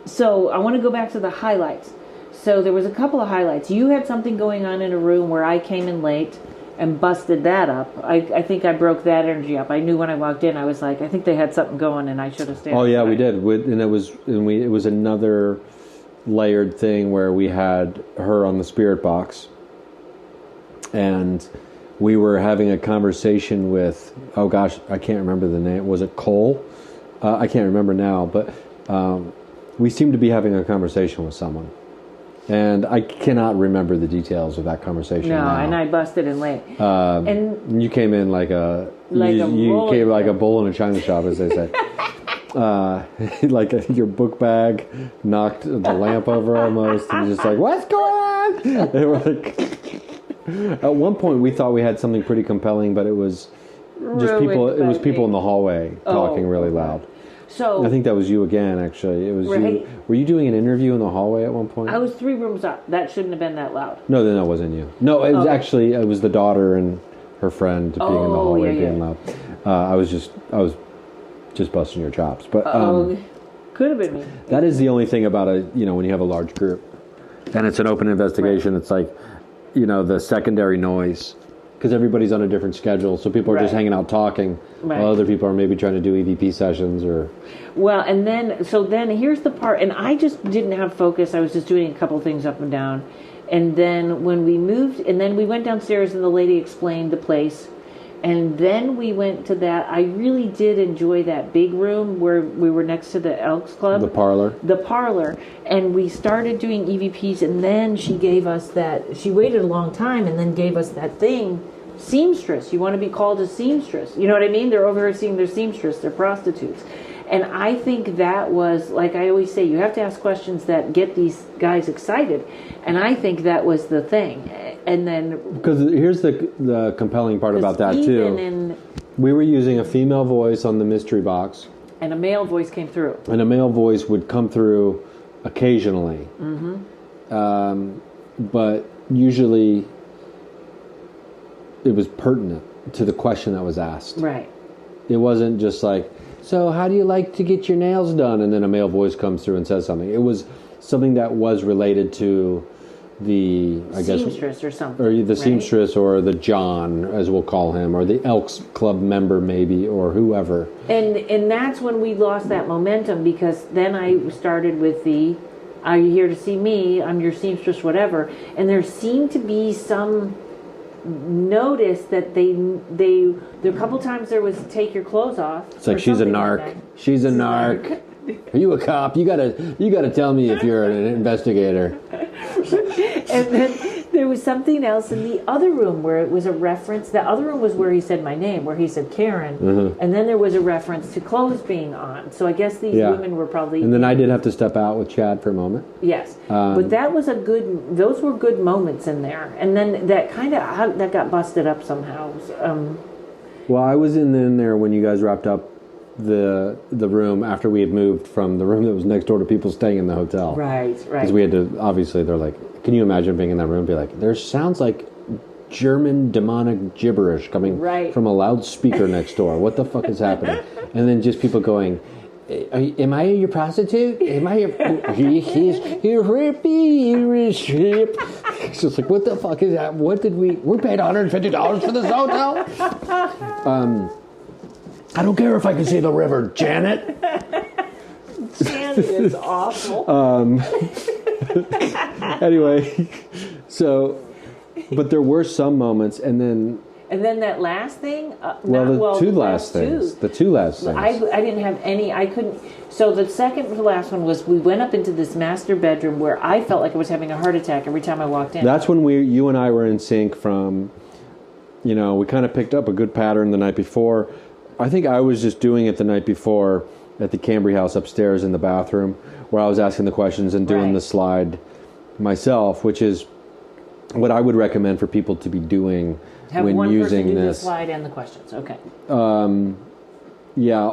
So I want to go back to the highlights. So there was a couple of highlights. You had something going on in a room where I came in late and busted that up. I think I broke that energy up. I knew when I walked in, I was like, I think they had something going, and I should have stayed. Oh yeah, we did. And it was another layered thing where we had her on the spirit box, and we were having a conversation with, oh gosh, I can't remember the name. Was it Cole? I can't remember now, but we seemed to be having a conversation with someone. And I cannot remember the details of that conversation. No, now. and I busted in late. And you came in like a bull in a china shop, as they say. Your book bag knocked the lamp over almost, and you're just like, what's going on? They were at one point we thought we had something pretty compelling, but it was just people. It was people in the hallway talking really loud. So I think that was you again. Actually, it was you. Were you doing an interview in the hallway at one point? I was 3 rooms up. That shouldn't have been that loud. No, then that wasn't you. No, it was actually it was the daughter and her friend being in the hallway being loud. I was just busting your chops, but could have been me. That is the only thing about when you have a large group and it's an open investigation. Right. It's like the secondary noise because everybody's on a different schedule. So people are just hanging out talking, while other people are maybe trying to do EVP sessions or. Well, and then here's the part, and I just didn't have focus. I was just doing a couple things up and down, and then when we moved, and then we went downstairs, and the lady explained the place. And then we went to that. I really did enjoy that big room where we were next to the Elks Club. The parlor. The parlor. And we started doing EVPs, and then she gave us that. She waited a long time and then gave us that thing, seamstress. You want to be called a seamstress. You know what I mean? They're over here seeing their seamstress. They're prostitutes. And I think that was, like I always say, you have to ask questions that get these guys excited. And I think that was the thing. And then... Because here's the compelling part about that, too. We were using a female voice on the mystery box. And a male voice came through. And a male voice would come through occasionally. But usually it was pertinent to the question that was asked. Right. It wasn't just like... So how do you like to get your nails done? And then a male voice comes through and says something. It was something that was related to the, I guess... Seamstress or something. Or the seamstress or the John, as we'll call him, or the Elks Club member maybe, or whoever. And that's when we lost that momentum, because then I started with the, are you here to see me? I'm your seamstress, whatever. And there seemed to be some... notice that they a couple times there was take your clothes off. It's like she's a narc. She's a narc. Are you a cop? You gotta tell me if you're an investigator. And then there was something else in the other room where it was a reference. The other room was where he said my name, where he said Karen, and then there was a reference to clothes being on. So I guess these women were probably. And then I did have to step out with Chad for a moment. Yes, but that was those were good moments in there, and then that that got busted up somehow. Well, I was in there when you guys wrapped up the room after we had moved from the room that was next door to people staying in the hotel. Right. Because we had to, obviously, they're like, can you imagine being in that room and be like, there sounds like German demonic gibberish coming from a loudspeaker next door. What the fuck is happening? And then just people going, am I your prostitute? Am I your... It's just like, what the fuck is that? What did we're paid $150 for this hotel? I don't care if I can see the river, Janet. Janet is awful. Anyway, so, but there were some moments, and then that last thing. The two last things. I didn't have any. I couldn't. So the second to the last one was we went up into this master bedroom where I felt like I was having a heart attack every time I walked in. That's when you and I were in sync. From, we kind of picked up a good pattern the night before. I think I was just doing it the night before at the Cambre House upstairs in the bathroom, where I was asking the questions and doing the slide myself, which is what I would recommend for people to be doing when one using person do this. The slide and the questions. Okay.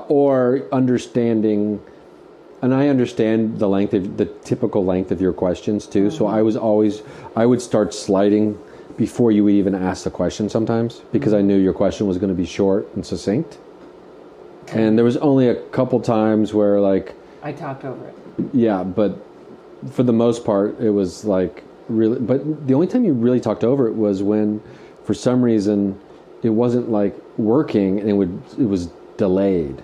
Or understanding, and I understand the typical length of your questions too. So I would start sliding before you would even ask the question sometimes, because I knew your question was going to be short and succinct. And there was only a couple times where, like... I talked over it. Yeah, but for the most part, it was, like, really... But the only time you really talked over it was when, for some reason, it wasn't, like, working, and it was delayed.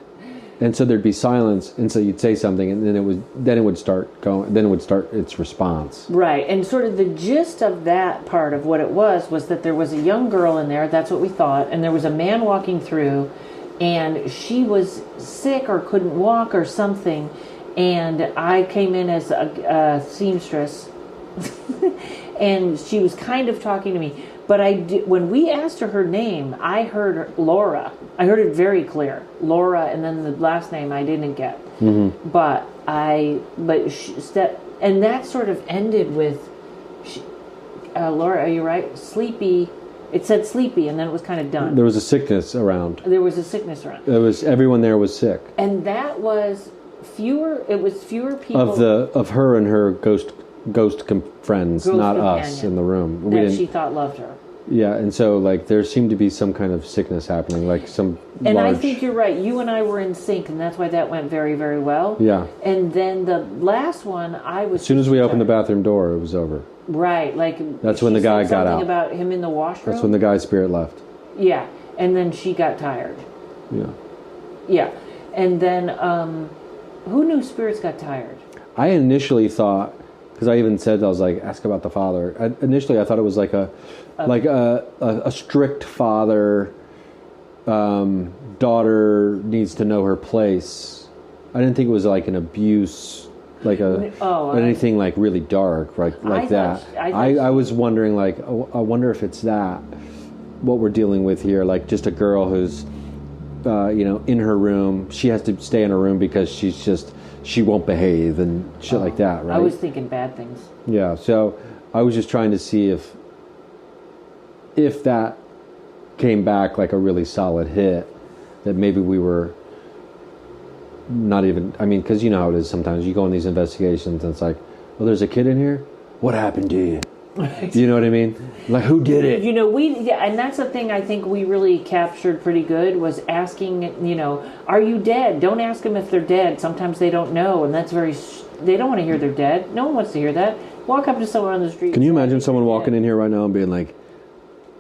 And so there'd be silence, and so you'd say something, and then it would start going... Then it would start its response. Right, and sort of the gist of that part of what it was that there was a young girl in there, that's what we thought, and there was a man walking through... And she was sick or couldn't walk or something. And I came in as a seamstress. And she was kind of talking to me. But when we asked her name, I heard Laura. I heard it very clear. Laura, and then the last name I didn't get. Mm-hmm. And that sort of ended with, Laura, are you right? Sleepy. It said sleepy, and then it was kind of done. There was a sickness around. Everyone there was sick. And that was fewer people. Of her and her ghost friends, not companion us in the room. She thought loved her. Yeah, and so like there seemed to be some kind of sickness happening, like some. And large... I think you're right. You and I were in sync, and that's why that went very, very well. Yeah. And then the last one, I was. As soon as we opened the bathroom door, it was over. Right, like. That's when the guy got out. Something about him in the washroom. That's when the guy's spirit left. Yeah, and then she got tired. Yeah. Yeah, and then who knew spirits got tired? I initially thought, because I even said I was like, ask about the father. Initially, I thought it was like a strict father. Daughter needs to know her place. I didn't think it was like an abuse, like anything like really dark, like that. I was wondering, like, I wonder if it's that what we're dealing with here, like just a girl who's, in her room. She has to stay in her room because she won't behave and shit like that, right? I was thinking bad things. Yeah, so I was just trying to see if that came back like a really solid hit, that maybe we were not even, I mean, because you know how it is sometimes. You go in these investigations and it's like, oh, there's a kid in here? What happened to you? You know what I mean? Like, who did it? And that's the thing I think we really captured pretty good, was asking, are you dead? Don't ask them if they're dead. Sometimes they don't know, and that's they don't want to hear they're dead. No one wants to hear that. Walk up to someone on the street. Can you imagine someone walking in here right now and being like,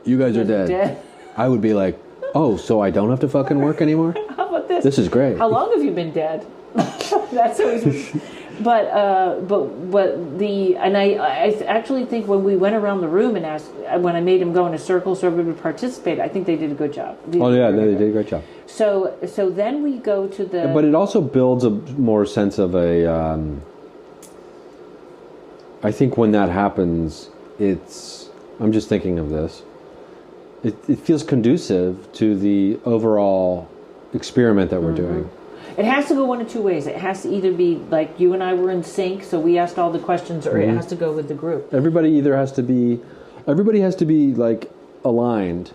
you guys are dead? I would be like, oh, so I don't have to fucking work anymore? How about this? This is great. How long have you been dead? That's always... But I actually think when we went around the room and asked, when I made them go in a circle so everybody would participate, I think they did a good job. They did a great job. So then we go to the... But it also builds a more sense of a... I think when that happens, I'm just thinking of this. It feels conducive to the overall experiment that we're doing. It has to go one of two ways. It has to either be like you and I were in sync, so we asked all the questions, or it has to go with the group. Everybody has to be like aligned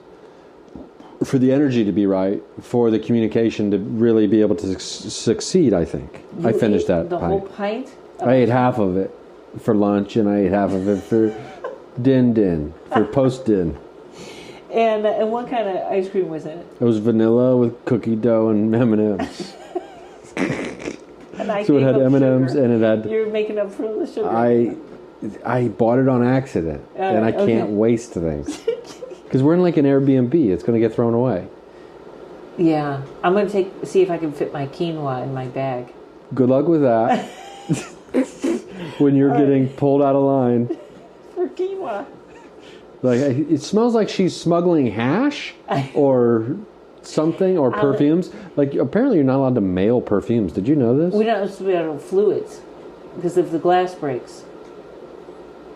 for the energy to be right, for the communication to really be able to succeed, I think. I finished that the whole pint? I ate half of it for lunch, and I ate half of it for for post-din. And what kind of ice cream was in it? It was vanilla with cookie dough and M&Ms. So it had M&Ms and it had... You're making up for the sugar. I bought it on accident, and I can't waste things. Because we're in like an Airbnb. It's going to get thrown away. Yeah. I'm going to see if I can fit my quinoa in my bag. Good luck with that. When you're getting pulled out of line. For quinoa. Like, it smells like she's smuggling hash or something, or perfumes. Like, apparently you're not allowed to mail perfumes. Did you know this? We don't supposed to be able to fluids because if the glass breaks.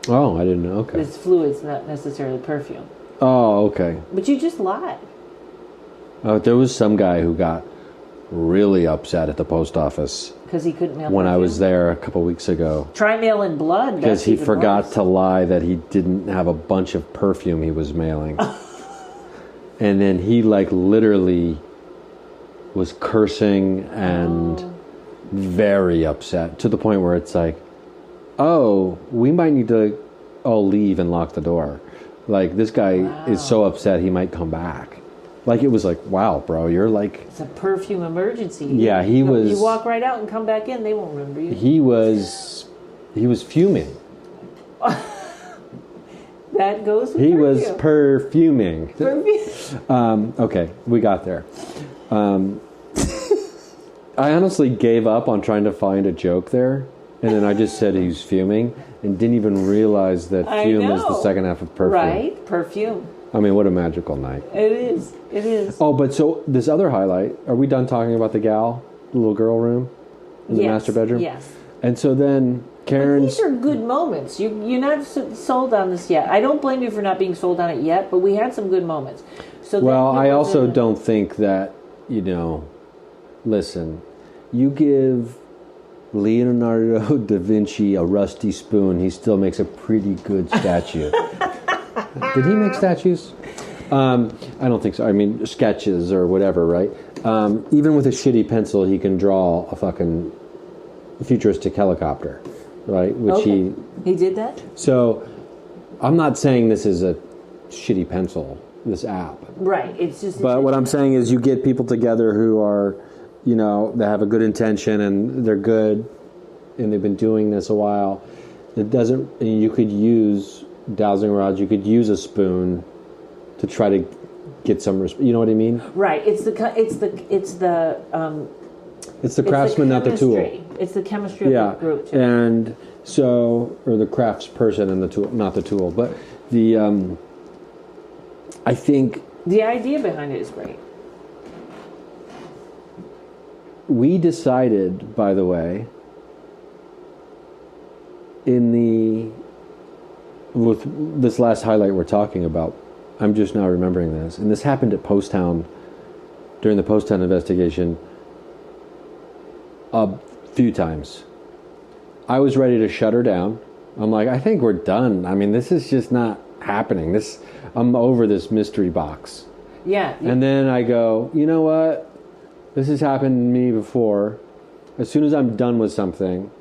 Oh, I didn't know. Okay. It's fluids, not necessarily perfume. Oh, okay. But you just lied. There was some guy who got really upset at the post office. Because he couldn't mail when perfume? I was there a couple weeks ago. Try mailing blood. Because he forgot to lie that he didn't have a bunch of perfume he was mailing. And then he like literally was cursing and very upset, to the point where it's like, oh, we might need to all leave and lock the door. Like, this guy is so upset he might come back. Like, it was like, wow, bro, you're like... It's a perfume emergency. Yeah, he was... You walk right out and come back in, they won't remember you. He was fuming. That goes with He perfume. was perfuming. Okay, we got there. I honestly gave up on trying to find a joke there, and then I just said he's fuming, and didn't even realize that fume is the second half of perfume. Right, perfume. I mean, what a magical night. It is. It is. Oh, but so this other highlight, are we done talking about the gal, the little girl room in the master bedroom? Yes. And so then Karen's... These are good moments. You're not sold on this yet. I don't blame you for not being sold on it yet, but we had some good moments. So well, I also don't think that, listen, you give Leonardo da Vinci a rusty spoon, he still makes a pretty good statue. Did he make statues? I don't think so. I mean, sketches or whatever, right? Even with a shitty pencil, he can draw a fucking futuristic helicopter, right? Which he did that? So, I'm not saying this is a shitty pencil, this app. Right. It's just. But what I'm saying is, you get people together who are, that have a good intention and they're good, and they've been doing this a while. It doesn't. You could use dowsing rods. You could use a spoon to try to get some. You know what I mean? Right. It's the craftsman, not the tool. It's the chemistry of the group. Too. And so, or the crafts person and the tool, not the tool. But I think the idea behind it is great. We decided, by the way, with this last highlight we're talking about, I'm just now remembering this, and this happened at Post Town during the Post Town investigation a few times. I was ready to shut her down. I'm like, I think we're done. I mean, this is just not happening. I'm over this mystery box. Yeah. And then I go, you know what? This has happened to me before. As soon as I'm done with something,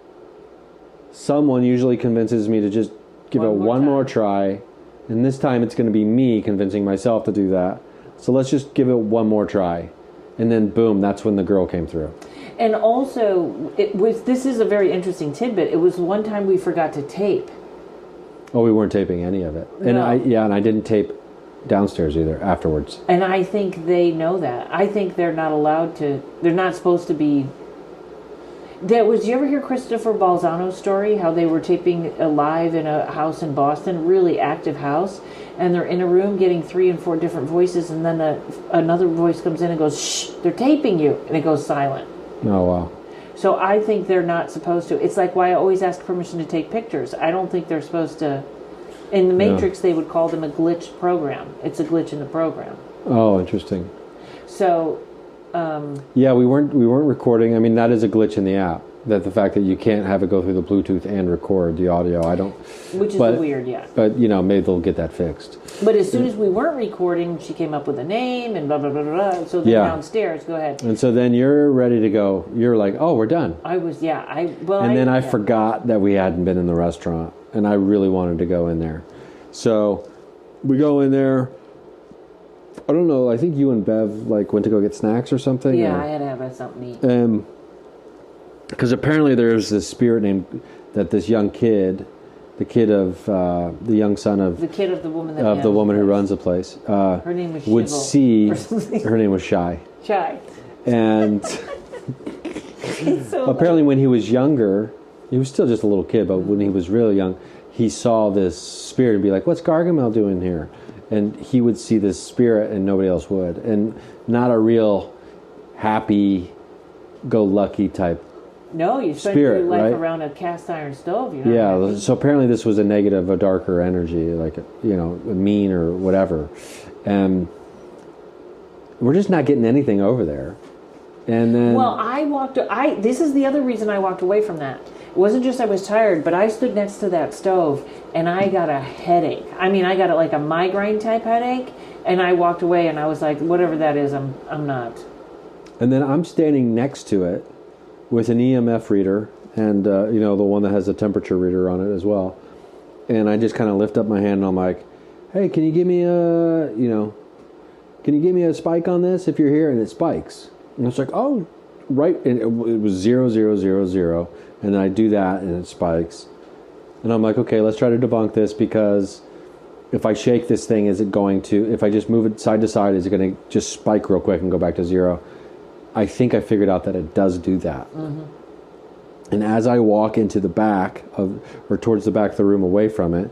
someone usually convinces me to just give it one more try. And this time it's going to be me convincing myself to do that. So let's just give it one more try. And then boom, that's when the girl came through. And also, this is a very interesting tidbit. It was one time we forgot to tape. Oh, we weren't taping any of it. And No. and I didn't tape downstairs either afterwards. And I think they know that. I think they're not allowed to. They're not supposed to be. Did you ever hear Christopher Balzano's story? How they were taping live in a house in Boston, really active house, and they're in a room getting 3 and 4 different voices, and then another voice comes in and goes, "Shh, they're taping you," and it goes silent. Oh wow. So I think they're not supposed to. It's like why I always ask permission to take pictures. I don't think they're supposed to. In the Matrix, they would call them a glitch program. It's a glitch in the program. Oh, interesting. So, yeah, we weren't recording. I mean, that is a glitch in the app. That the fact that you can't have it go through the Bluetooth and record the audio. Which is weird, yeah. But maybe they'll get that fixed. But as soon as we weren't recording, she came up with a name and blah blah blah blah. Blah. So then downstairs, go ahead. And so then you're ready to go. You're like, oh, we're done. I was, yeah. I forgot that we hadn't been in the restaurant, and I really wanted to go in there. So we go in there. I don't know. I think you and Bev went to go get snacks or something. Yeah, I had to have something to eat. Because apparently there's this spirit named that this young kid, the kid of the young son of the kid of the woman who runs the place. Her name was would Shivel see. or something. Her name was Shy. Shy. And so apparently, when he was younger, he was still just a little kid. But when he was really young, he saw this spirit and be like, "What's Gargamel doing here?" And he would see this spirit, and nobody else would, and not a real happy-go-lucky type. No, you spend your life around a cast iron stove. You're not happy. So apparently this was a negative, a darker energy, mean or whatever. And we're just not getting anything over there. And then... Well, this is the other reason I walked away from that. It wasn't just I was tired, but I stood next to that stove, and I got a headache. I mean, I got a migraine-type headache, and I walked away, and I was like, whatever that is, I'm not. And then I'm standing next to it, with an EMF reader and, the one that has a temperature reader on it as well. And I just kind of lift up my hand and I'm like, hey, can you give me a spike on this if you're here? And it spikes. And it's like, oh, right. And it was 0, 0, 0, 0. And then I do that and it spikes. And I'm like, okay, let's try to debunk this because if I shake this thing, if I just move it side to side, is it going to just spike real quick and go back to 0? I think I figured out that it does do that. Mm-hmm. And as I walk into the back towards the back of the room away from it,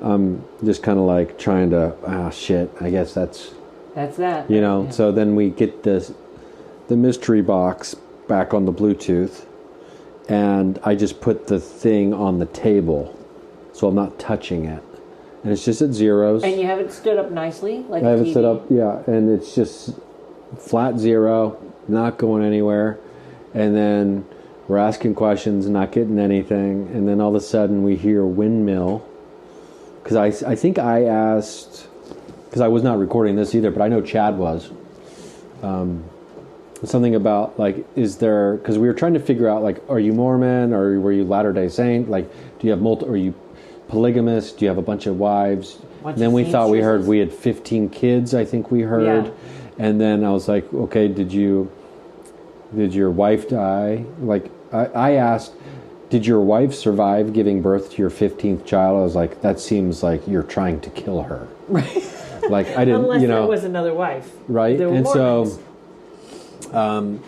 I'm just kind of trying to, shit, I guess that's that. Yeah. So then we get the mystery box back on the Bluetooth, and I just put the thing on the table, so I'm not touching it. And it's just at zeros. And you have it stood up nicely? I have it stood up, yeah, and it's just flat 0, not going anywhere. And then we're asking questions, not getting anything. And then all of a sudden we hear windmill. Because I think I asked, because I was not recording this either, but I know Chad was. Something about is there, because we were trying to figure out are you Mormon or were you Latter-day Saint? Do you have polygamous? Do you have a bunch of wives? And then we thought we heard we had 15 kids, I think we heard. Yeah. And then I was like, okay, did your wife die? Like, I asked, did your wife survive giving birth to your 15th child? I was like, that seems like you're trying to kill her. Right. Like, I didn't, Unless you know. there was another wife. Right? There were And Mormons. so,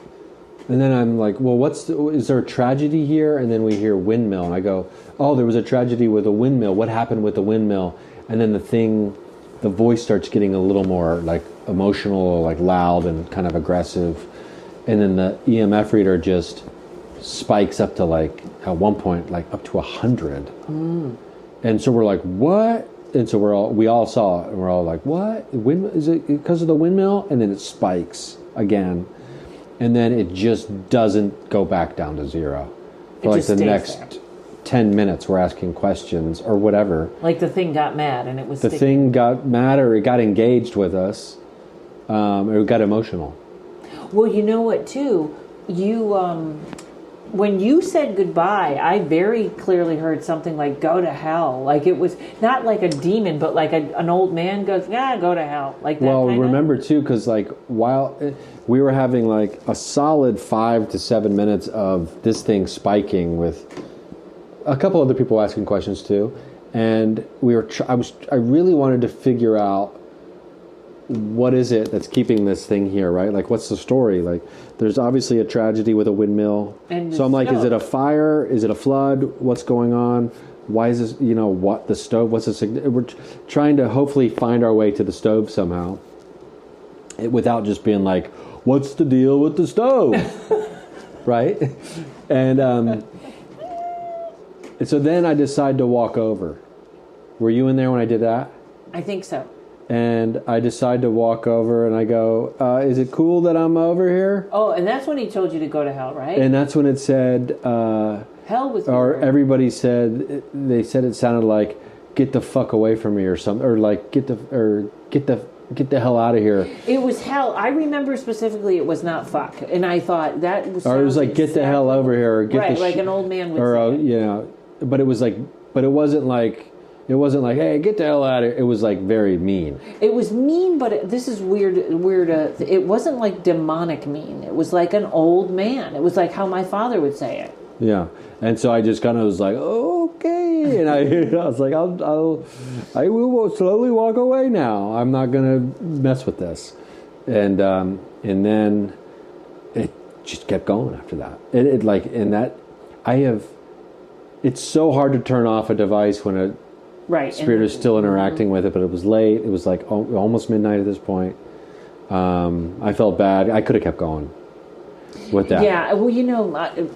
and then I'm like, well, is there a tragedy here? And then we hear windmill. And I go, oh, there was a tragedy with a windmill. What happened with the windmill? And then the voice starts getting a little more like emotional, like loud and kind of aggressive. And then the EMF reader just spikes up to like, at one point, like up to 100. And so we're like, what? And so we all saw it, and we're all like, what? Is it because of the windmill? And then it spikes again. And then it just doesn't go back down to zero. For like the next 10 minutes, we're asking questions or whatever. Like the thing got mad and it was The thing got mad, or it got engaged with us. Or it got emotional. Well, you know what, too? When you said goodbye, I very clearly heard something like, go to hell. Like it was not like a demon, but like an old man goes, yeah, go to hell. Like that. Well, kinda? remember, too, because like while we were having like a solid 5 to 7 minutes of this thing spiking with a couple other people asking questions, too. And I really wanted to figure out, what is it that's keeping this thing here, right? Like, what's the story? Like, there's obviously a tragedy with a windmill. So I'm like, is it a fire? Is it a flood? What's going on? Why is this, what, the stove? What's the we're trying to hopefully find our way to the stove somehow, without just being like, what's the deal with the stove? Right? And so then I decide to walk over. Were you in there when I did that? I think so. And I decide to walk over, and I go, is it cool that I'm over here? Oh, and that's when he told you to go to hell, right? And that's when it said, hell was or everybody said, they said it sounded like, get the fuck away from me or something, or like, get the hell out of here. It was hell. I remember specifically it was not fuck. And I thought that was... Or it was like, get the hell over here, or get right, the... like an old man would say. But it was like, but it wasn't like, hey, get the hell out of here. It was like very mean. It was mean, but this is weird. It wasn't like demonic mean. It was like an old man. It was like how my father would say it. Yeah. And so I just kind of was like, okay. And I was like, I will slowly walk away now. I'm not going to mess with this. And then it just kept going after that. It's so hard to turn off a device when a spirit is still interacting with it, but it was late. It was like almost midnight at this point. I felt bad. I could have kept going with that. Yeah, well,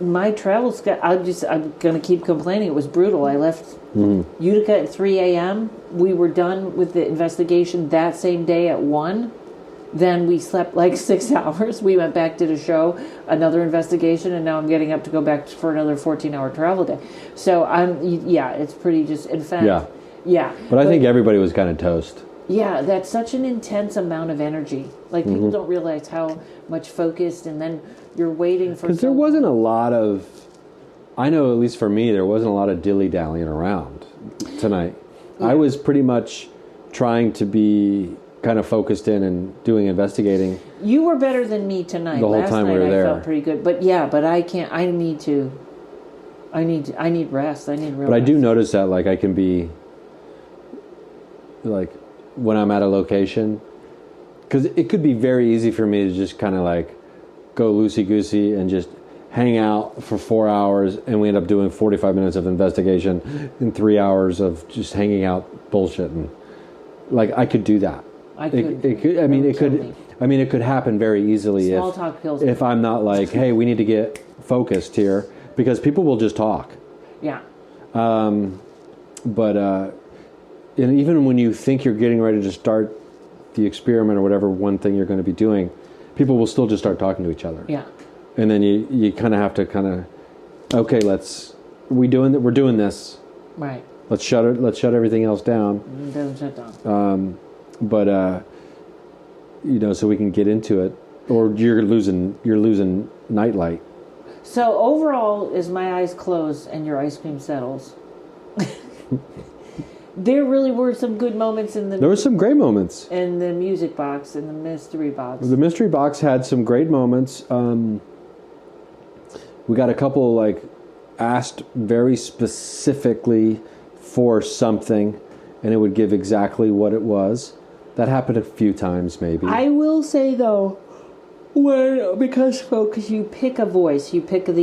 my travels, I'm going to keep complaining. It was brutal. I left Utica at 3 a.m. We were done with the investigation that same day at 1. Then we slept like 6 hours. We went back, did a show, another investigation, and now I'm getting up to go back for another 14-hour travel day. So it's pretty just, in fact, But I think everybody was kind of toast. Yeah, that's such an intense amount of energy. Like, people don't realize how much focused, and then you're waiting for... Because there wasn't a lot of... I know, at least for me, there wasn't a lot of dilly-dallying around tonight. Yeah. I was pretty much trying to be kind of focused in and doing investigating. You were better than me tonight. The whole time we were there. I felt pretty good. But I can't... I need rest. I need real rest. But I do notice that, like, I can be... like, when I'm at a location, because it could be very easy for me to just kind of like go loosey-goosey and just hang out for 4 hours, and we end up doing 45 minutes of investigation and 3 hours of just hanging out bullshitting. Like, I could do that. It could happen very easily if I'm not like, hey, we need to get focused here, because people will just talk. Yeah. And even when you think you're getting ready to start the experiment or whatever one thing you're going to be doing, people will still just start talking to each other. Yeah. And then you kind of have to okay, we're doing this. Right. Let's shut everything else down. It doesn't shut down. So we can get into it, or you're losing nightlight. So overall, as my eyes close and your ice cream settles, There really were some good moments in There were some great moments. in the music box, in the mystery box. The mystery box had some great moments. We got a couple asked very specifically for something, and it would give exactly what it was. That happened a few times, maybe. I will say though, because you pick a voice, you pick the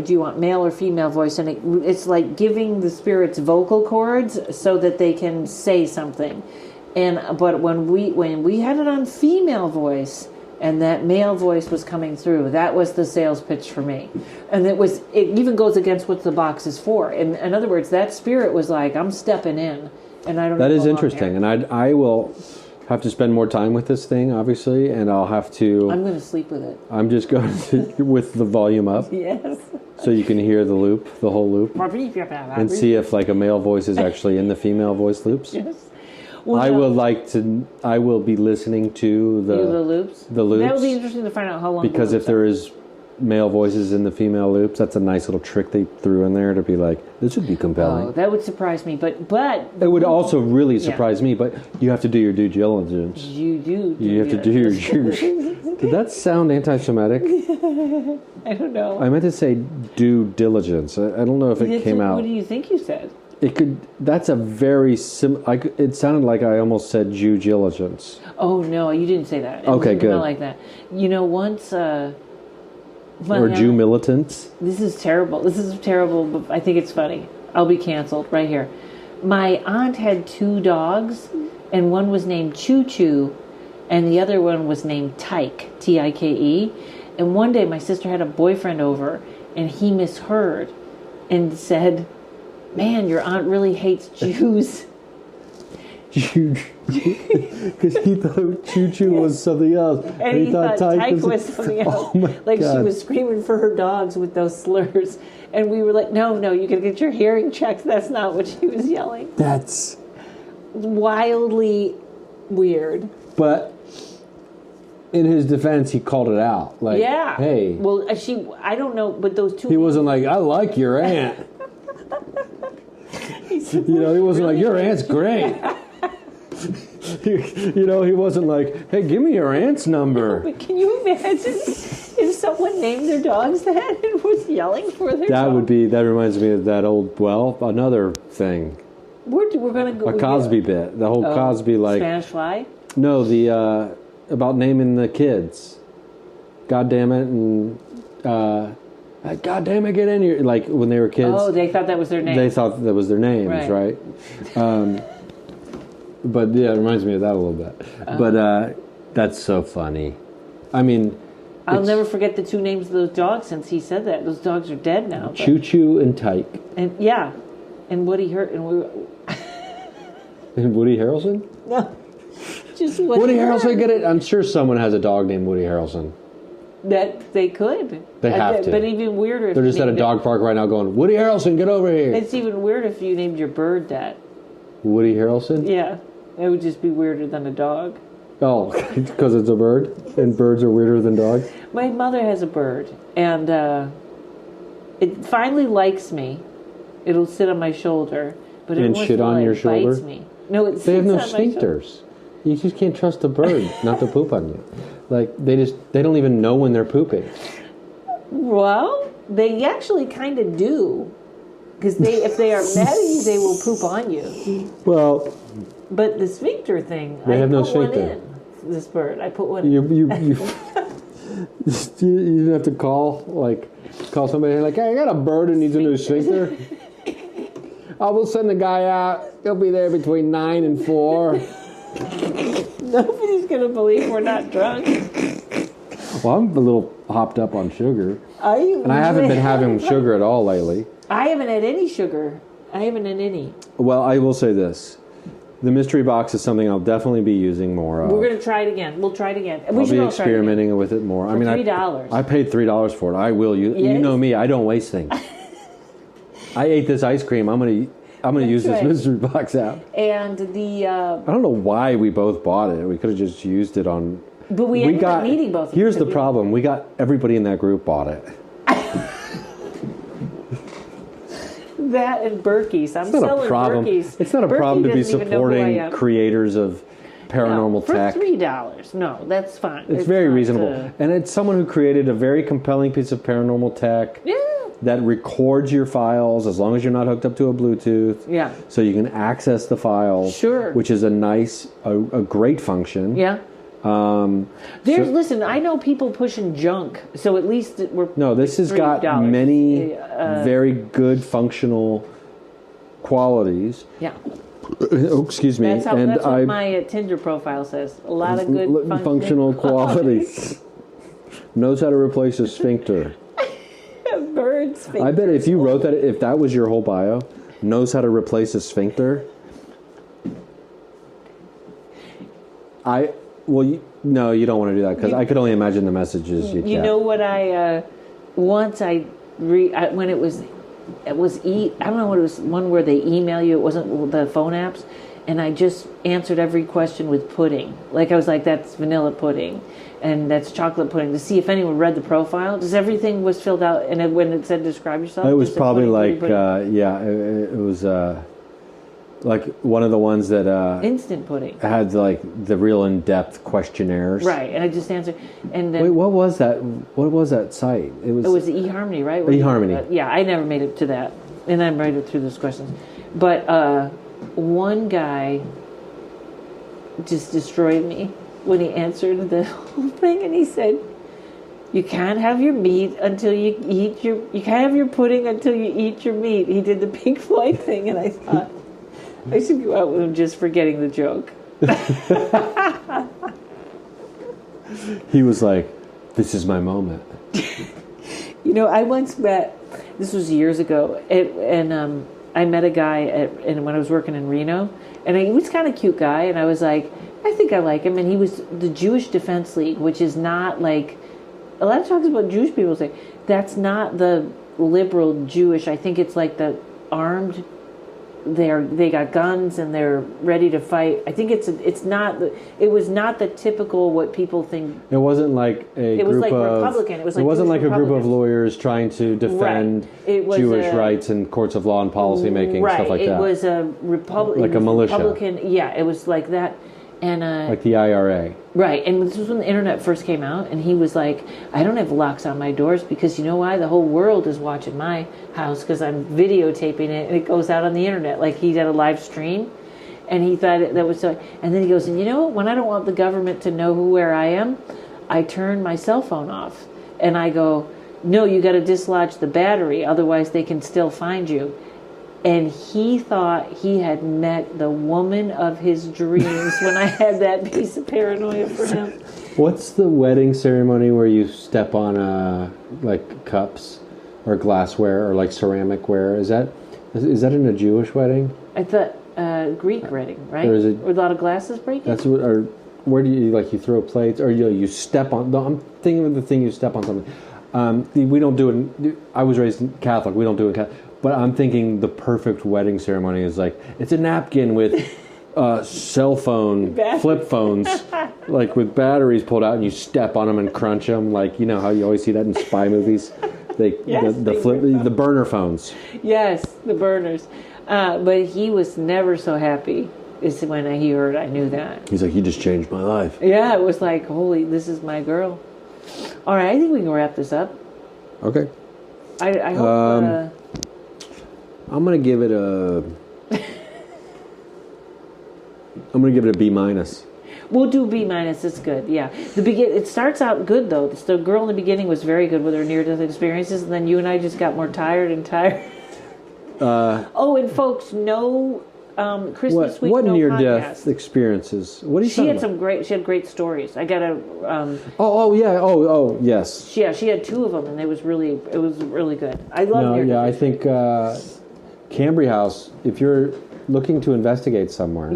do you want male or female voice, and it's like giving the spirits vocal cords so that they can say something. But when we had it on female voice, and that male voice was coming through, that was the sales pitch for me. And it even goes against what the box is for. In other words, that spirit was like, I'm stepping in, and I don't know. That is interesting, and I will have to spend more time with this thing, obviously, and I'll have to... I'm going to sleep with it. I'm just going to, with the volume up. Yes. So you can hear the whole loop, and see if a male voice is actually in the female voice loops. Yes. Well, I will be listening to the loops. The loops. That would be interesting to find out how long. Because if there is male voices in the female loops, that's a nice little trick they threw in there to be like, this would be compelling. Oh, that would surprise me, but it would also really surprise me. But you have to do your due diligence. You do. You have to do your. Did that sound anti-Semitic? I don't know. I meant to say due diligence. I don't know if it came out. What do you think you said? It could. That's a very it sounded like I almost said Jew diligence. Oh no, you didn't say that. Okay, good. Not like that. Once. Or Jew militants. This is terrible. But I think it's funny. I'll be canceled right here. My aunt had 2 dogs, and one was named Choo Choo, and the other one was named Tyke, Tike. And one day my sister had a boyfriend over, and he misheard and said, "Man, your aunt really hates Jews." Because he thought Choo Choo was something else. And he thought Tyke was something else. Oh my God. She was screaming for her dogs with those slurs. And we were like, no, you gotta get your hearing checked. That's not what she was yelling. That's wildly weird. But in his defense, he called it out. Yeah. Hey. Well, I don't know, but those 2... He wasn't like, I like your aunt. He wasn't like, your aunt's great. He wasn't like, hey, give me your aunt's number. But can you imagine if someone named their dogs that and was yelling for their dogs? That reminds me of that another thing. We're going to go... A Cosby bit. The whole Cosby, Spanish Fly? No, the, about naming the kids. God damn it, and, God damn it, get in here. Like, when they were kids. Oh, they thought that was their name. They thought that was their names, right? But yeah, it reminds me of that a little bit. But that's so funny. I mean, I'll never forget the 2 names of those dogs since he said that. Those dogs are dead now. Choo Choo and Tyke. And yeah, and Woody And Woody Harrelson? No, just Woody Harrelson. Get it? I'm sure someone has a dog named Woody Harrelson. That they could. They have to. But even weirder if they're just at a dog park right now going, Woody Harrelson, get over here. It's even weirder if you named your bird that. Woody Harrelson? Yeah. It would just be weirder than a dog. Oh, because it's a bird? And birds are weirder than dogs? My mother has a bird, and it finally likes me. It'll sit on my shoulder. But and shit on your shoulder? Bites me. No, it They have no sits on my shoulder. sphincters. You just can't trust a bird not to poop on you. They don't even know when they're pooping. Well, they actually kind of do. Because if they are mad at you, they will poop on you. Well... But the sphincter thing, they have no put one sphincter. in. This bird, I put one in. You didn't have to call somebody like, hey, I got a bird who needs a new sphincter. We'll send the guy out. He'll be there between 9 and 4. Nobody's going to believe we're not drunk. Well, I'm a little hopped up on sugar. Are you? And I haven't been having sugar at all lately. I haven't had any sugar. I haven't had any. Well, I will say this. The mystery box is something I'll definitely be using more of. We're going to try it again. We'll try it again. I'll be experimenting with it more. For $3. I paid $3 for it. I will use. Yes. You know me. I don't waste things. I ate this ice cream. I'm gonna use this mystery box app. And the I don't know why we both bought it. We could have just used it on. But we ended up needing both. Here's the problem. We got everybody in that group bought it. That and Berkey's. I'm It's not selling a problem. Berkey's. It's not a Berkey problem to be doesn't even know who I supporting am. creators of paranormal tech. For $3. No, that's fine. It's very not, reasonable. And it's someone who created a very compelling piece of paranormal tech that records your files as long as you're not hooked up to a Bluetooth. Yeah. So you can access the files. Sure. Which is a great function. Yeah. Listen, I know people pushing junk, so at least we're... No, this has got many very good functional qualities. Yeah. Oh, excuse me. That's what my Tinder profile says. A lot of good functional qualities. Knows how to replace a sphincter. Bird sphincter. I bet if you wrote that, if that was your whole bio, knows how to replace a sphincter. No, you don't want to do that because I could only imagine the messages you get. You know what I once I when it was I don't know what it was, one where they email you. It wasn't the phone apps, and I just answered every question with pudding. Like I was like, that's vanilla pudding, and that's chocolate pudding, to see if anyone read the profile. Just everything was filled out, and when it said describe yourself, it was probably pudding, like it was like one of the ones that instant pudding had like the real in-depth questionnaires. Right, and I just answered. And then, wait, what was that? What was that site? It was eHarmony, right? eHarmony. Yeah, I never made it to that, and I made it through those questions. But one guy just destroyed me when he answered the whole thing, and he said, "You can't have your meat until you eat your. You can't have your pudding until you eat your meat." He did the Pink Floyd thing, and I thought I should go out with him just for getting the joke. He was like, "This is my moment." You know, I once met. This was years ago, and I met a guy when I was working in Reno, and he was kind of cute guy, and I was like, I think I like him, and he was the Jewish Defense League, which is not like a lot of times about Jewish people say that's not the liberal Jewish. I think it's like the armed. They got guns and they're ready to fight. I think it's not. It was not the typical what people think. It wasn't like it was like Republican. It wasn't like a group of lawyers trying to defend Jewish rights and courts of law and policy making stuff like that. It was a Republican, like a militia. Republican, yeah, it was like that, and like the IRA. Right, and this was when the internet first came out, and he was like, I don't have locks on my doors because you know why? The whole world is watching my house because I'm videotaping it, and it goes out on the internet. Like he did a live stream, and he thought that was so. And then he goes, and you know what? When I don't want the government to know where I am, I turn my cell phone off, and I go, no, you got to dislodge the battery, otherwise they can still find you. And he thought he had met the woman of his dreams when I had that piece of paranoia for him. What's the wedding ceremony where you step on like cups or glassware or like ceramic ware? Is that in a Jewish wedding? I thought Greek wedding, right? Or is it, with a lot of glasses breaking? That's what. Or where do you like you throw plates or you step on? No, I'm thinking of the thing you step on something. We don't do it. I was raised Catholic. We don't do it Catholic. But I'm thinking the perfect wedding ceremony is like, it's a napkin with cell phone, flip phones, like with batteries pulled out and you step on them and crunch them. Like, you know how you always see that in spy movies? The burner phones. Yes, the burners. But he was never so happy is when he heard I knew that. He's like, you just changed my life. Yeah, it was like, holy, this is my girl. All right, I think we can wrap this up. Okay. I hope... I'm gonna give it a B minus. We'll do B minus. It's good. Yeah. It starts out good though. The girl in the beginning was very good with her near-death experiences, and then you and I just got more tired and tired. And folks, no Christmas week. What no near-death experiences? What are you talking about? She had great stories. I got a. Yes. Yeah, she had two of them, and it was really good. I love near-death. I think. Cambre House, if you're looking to investigate somewhere,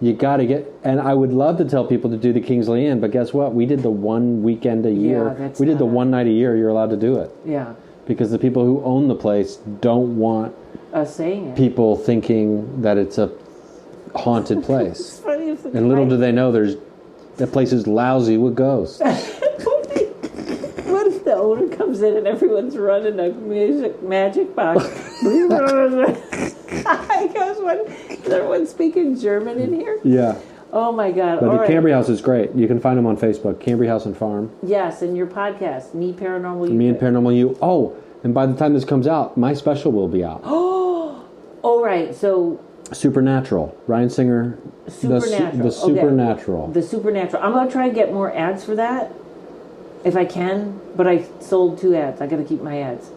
you got to get. And I would love to tell people to do the Kingsley Inn, but guess what? We did the one weekend a year. We did the one night a year. You're allowed to do it. Yeah. Because the people who own the place don't want us saying it. People thinking that it's a haunted place. It's funny if and little do they know that place is lousy with ghosts. What if the owner comes in and everyone's running a magic box? Is everyone speaking German in here? Yeah. Oh my God. But All the right. Cambre House is great. You can find them on Facebook, Cambre House and Farm. Yes, and your podcast, Me Paranormal You. Me and Paranormal You. Oh, and by the time this comes out, my special will be out. All right, so Supernatural. Ryan Singer. Supernatural. The Supernatural. Okay. The Supernatural. I'm going to try and get more ads for that if I can, but I sold 2 ads. I got to keep my ads.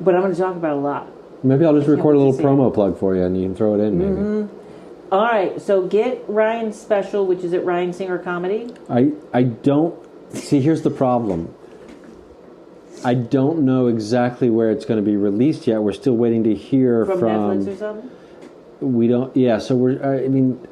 But I'm going to talk about it a lot. Maybe I'll just record a little promo promo plug for you and you can throw it in, maybe. Mm-hmm. All right, so get Ryan's special, which is at Ryan Singer Comedy. I don't... See, here's the problem. I don't know exactly where it's going to be released yet. We're still waiting to hear from... Netflix or something? We don't... Yeah, so we're... I mean...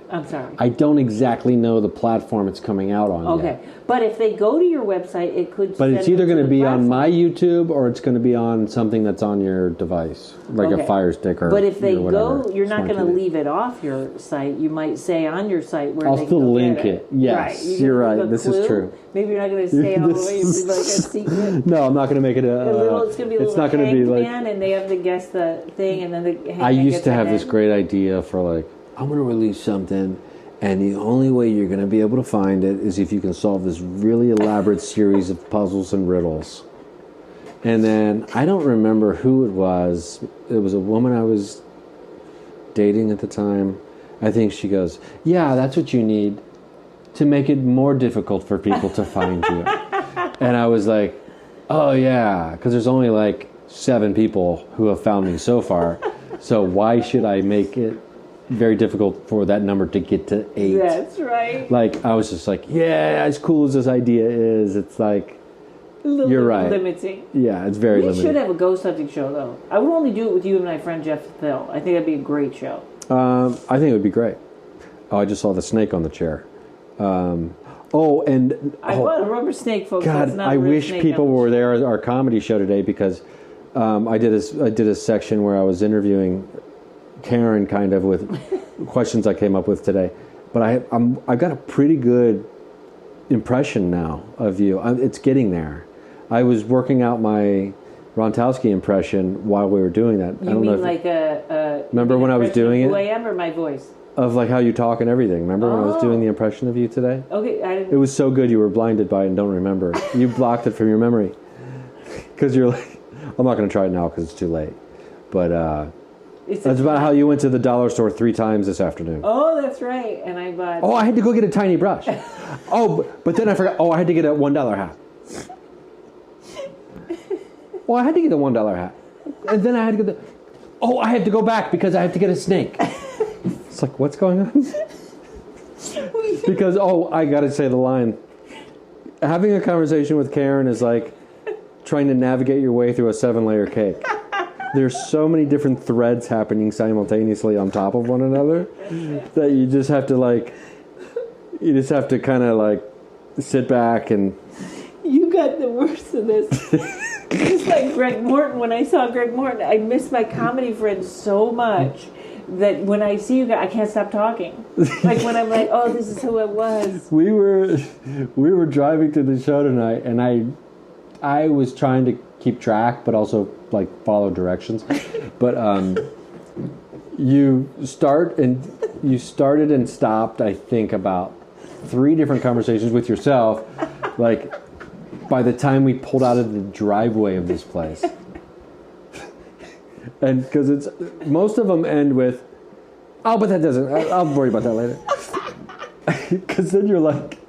I'm sorry. I don't exactly know the platform it's coming out on yet. Okay, but if they go to your website, it could. But it's either going to be on my YouTube or it's going to be on something that's on your device, like a Fire Stick or. But if they whatever, go, you're not Smart going to TV. leave it off your site. You might say on your site where I'll they still can go link get it. Yes, right. you're gonna right. leave a This is clue? true. Maybe you're not going to say it all the way. It's like a secret. No, I'm not going to make it It's going to be a it's little not going to be like. man, and they have to guess the thing, and then the. I used to have this great idea for like, I'm going to release something. And the only way you're going to be able to find it is if you can solve this really elaborate series of puzzles and riddles. And then, I don't remember who it was. It was a woman I was dating at the time. I think she goes, yeah, that's what you need to make it more difficult for people to find you. And I was like, oh yeah, because there's only like 7 people who have found me so far. So why should I make it very difficult for that number to get to 8. That's right. Like, I was just like, yeah, as cool as this idea is, it's like, you're right. Limiting. Yeah, it's very limiting. We should have a ghost hunting show, though. I would only do it with you and my friend Jeff Thill. I think that'd be a great show. I think it would be great. Oh, I just saw the snake on the chair. I want a rubber snake, folks. God, That's not I a real wish snake people on the were there at our comedy show today because I did a section where I was interviewing Karen kind of with questions I came up with today, but I've got a pretty good impression now of you. It's getting there. I was working out my Rontowski impression while we were doing that. You mean like a remember when I was doing it? Who I am or my voice? Of like how you talk and everything. Remember when I was doing the impression of you today? Okay, I didn't. It was so good you were blinded by it and don't remember. You blocked it from your memory because you're like, I'm not going to try it now because it's too late. But that's about how you went to the dollar store 3 times this afternoon. Oh, that's right. And I bought. Oh, I had to go get a tiny brush. But then I forgot. Oh, I had to get a $1 hat. Well, I had to get a $1 hat, and then I had to get the. Oh, I have to go back because I have to get a snake. It's like, what's going on? Because I got to say the line. Having a conversation with Karen is like trying to navigate your way through a 7-layer cake. There's so many different threads happening simultaneously on top of one another that you just have to kind of like sit back and. You got the worst of this. Just like Greg Morton. When I saw Greg Morton, I missed my comedy friends so much that when I see you guys, I can't stop talking. Like when I'm like, oh, this is who it was. We were driving to the show tonight, and I was trying to keep track, but also like follow directions. But you started and stopped, I think, about 3 different conversations with yourself, like. By the time we pulled out of the driveway of this place. And because most of them end with, oh, but that doesn't, I'll worry about that later. Because then you're like,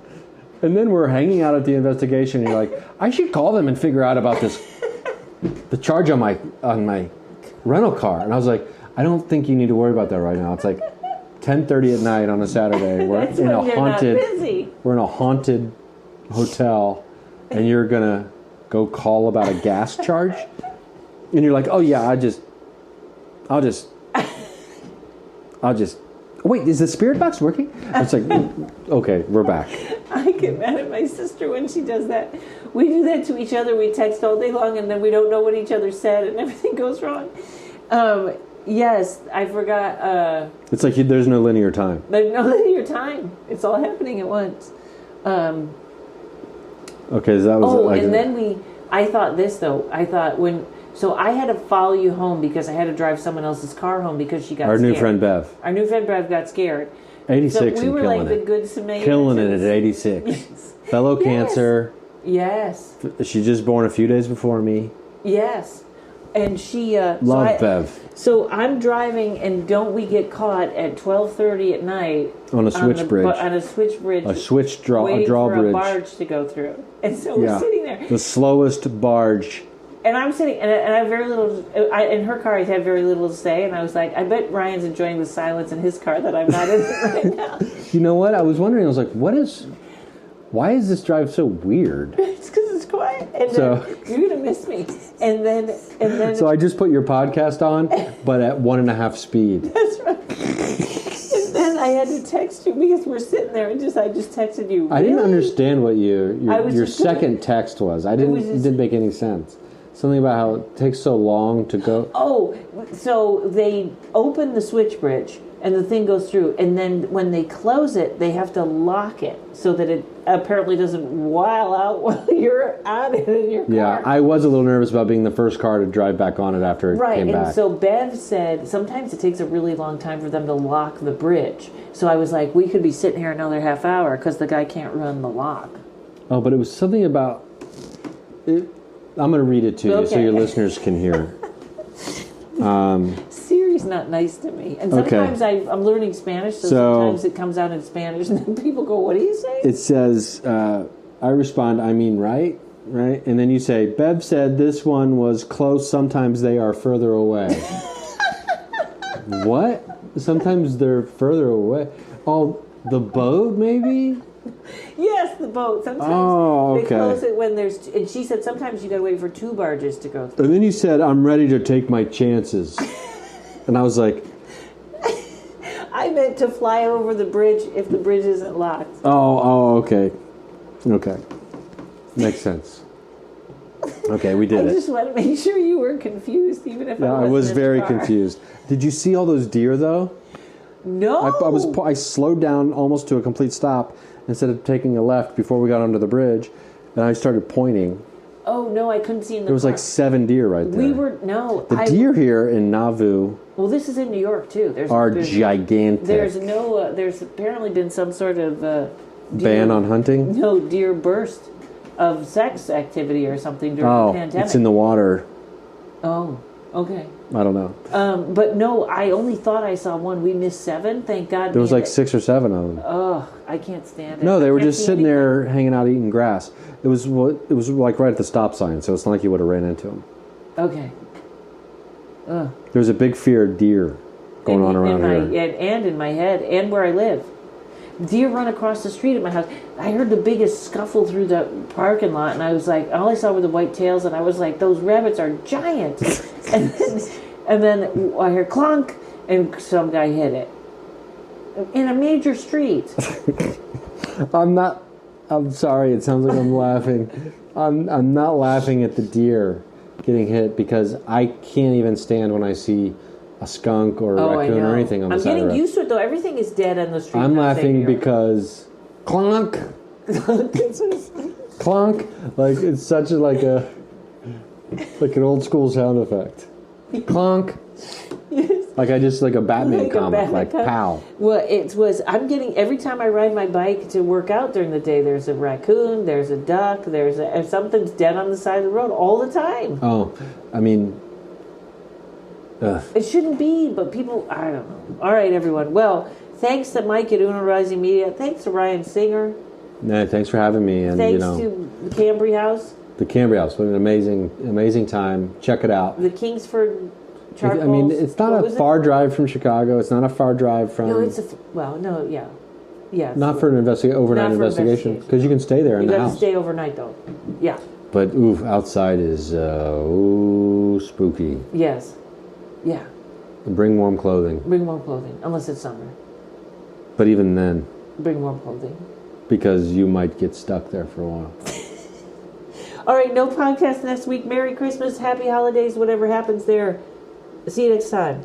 and then we're hanging out at the investigation and you're like, I should call them and figure out about the charge on my rental car. And I was like, I don't think you need to worry about that right now. It's like 10:30 at night on a Saturday. We're in a haunted hotel. And you're going to go call about a gas charge? And you're like, oh yeah, I'll just, wait, is the spirit box working? It's like, okay, we're back. I get mad at my sister when she does that. We do that to each other. We text all day long and then we don't know what each other said and everything goes wrong. Yes, I forgot. It's like there's no linear time. There's no linear time. It's all happening at once. Okay, so that was. And then I thought this though. I thought when So I had to follow you home because I had to drive someone else's car home because she got Our scared. new friend Bev. Our new friend Bev got scared. 86 so we and were killing like it. the good Samaritans. Killing it at 86. Yes. Fellow Cancer. Yes. She's just born a few days before me. Yes. And she... Love Bev. So I'm driving, and don't we get caught at 12:30 at night... On a switch bridge. On a switch bridge. A switch waiting for drawbridge. a barge to go through. And so we're sitting there. The slowest barge. And I'm sitting, and I have very little... in her car, I had very little to say, and I was like, I bet Ryan's enjoying the silence in his car that I'm not in it right now. You know what? I was wondering, I was like, why is this drive so weird? It's because it's quiet, and So- then you're gonna miss me. And then So I just put your podcast on, but at 1.5 speed. that's right. And then I had to text you because we're sitting there, and I just texted you. I didn't "Really?" understand what I your was just second text was. It didn't make any sense. Something about how it takes so long to go. Oh, so they open the switch bridge, and the thing goes through, and then when they close it, they have to lock it so that it apparently doesn't while out while you're on it in your car. Yeah, I was a little nervous about being the first car to drive back on it after it came back. And so Bev said sometimes it takes a really long time for them to lock the bridge. So I was like, we could be sitting here another half hour because the guy can't run the lock. Oh, but it was something about it. I'm going to read it to you so your listeners can hear. Siri's not nice to me. And sometimes I'm learning Spanish, so sometimes it comes out in Spanish, and then people go, what do you say? It says, I respond, I mean, right? And then you say, Bev said this one was close, sometimes they are further away. What? Sometimes they're further away. Oh, the boat, maybe? Yes, the boat. Sometimes they close it when there's... And she said sometimes you got to wait for 2 barges to go through. And then you said, I'm ready to take my chances. And I was like... I meant to fly over the bridge if the bridge isn't locked. Oh, okay. Okay. Makes sense. Okay, we did I it. just want to make sure you were confused, even if Yeah, I was very confused. Did you see all those deer, though? No. I slowed down almost to a complete stop instead of taking a left before we got onto the bridge, and I started pointing. Oh, no, I couldn't see in the There was car. like 7 deer right there. The deer here in Nauvoo Well, this is in New York, too. There's gigantic. There's apparently been some sort of... ban on hunting? No, deer burst of sex activity or something during the pandemic. It's in the water. Oh, okay. I don't know. But no, I only thought I saw one. We missed 7. Thank God. There was like 6 or 7 of them. Oh, I can't stand it. No, they were Can't just see sitting anything. there hanging out eating grass. It was like right at the stop sign, so it's not like you would have ran into them. Okay. There's a big fear of deer going on around here. And in my head, and where I live. Deer run across the street at my house. I heard the biggest scuffle through the parking lot, and I was like, all I saw were the white tails, and I was like, those rabbits are giant. and then I heard clunk, and some guy hit it. In a major street. I'm sorry, it sounds like I'm laughing. I'm not laughing at the deer getting hit because I can't even stand when I see a skunk or a raccoon or anything on the side of the road. I'm getting used to it, though. Everything is dead on the street. I'm laughing because clunk, clunk, like it's such a like an old school sound effect. Clunk. Like I just like a Batman comic, like pow. Well, I'm getting, every time I ride my bike to work out during the day, there's a raccoon, there's a duck, and something's dead on the side of the road all the time. Oh, I mean, it shouldn't be, but people, I don't know. All right, everyone. Well, thanks to Mike at Uno Rising Media. Thanks to Ryan Singer. No, thanks for having me. And thanks to the Cambre House. The Cambre House, what an amazing time. Check it out. The Kingsford. Charcoals. I mean, it's not a far drive from Chicago. It's not a far drive from... No, it's yeah. Not for an overnight investigation, because you can stay there in the house. You got to stay overnight, though. Yeah. But, outside is, spooky. Yes. Yeah. Bring warm clothing. Bring warm clothing, unless it's summer. But even then... Bring warm clothing. Because you might get stuck there for a while. All right, no podcast next week. Merry Christmas, Happy Holidays, whatever happens there. See you next time.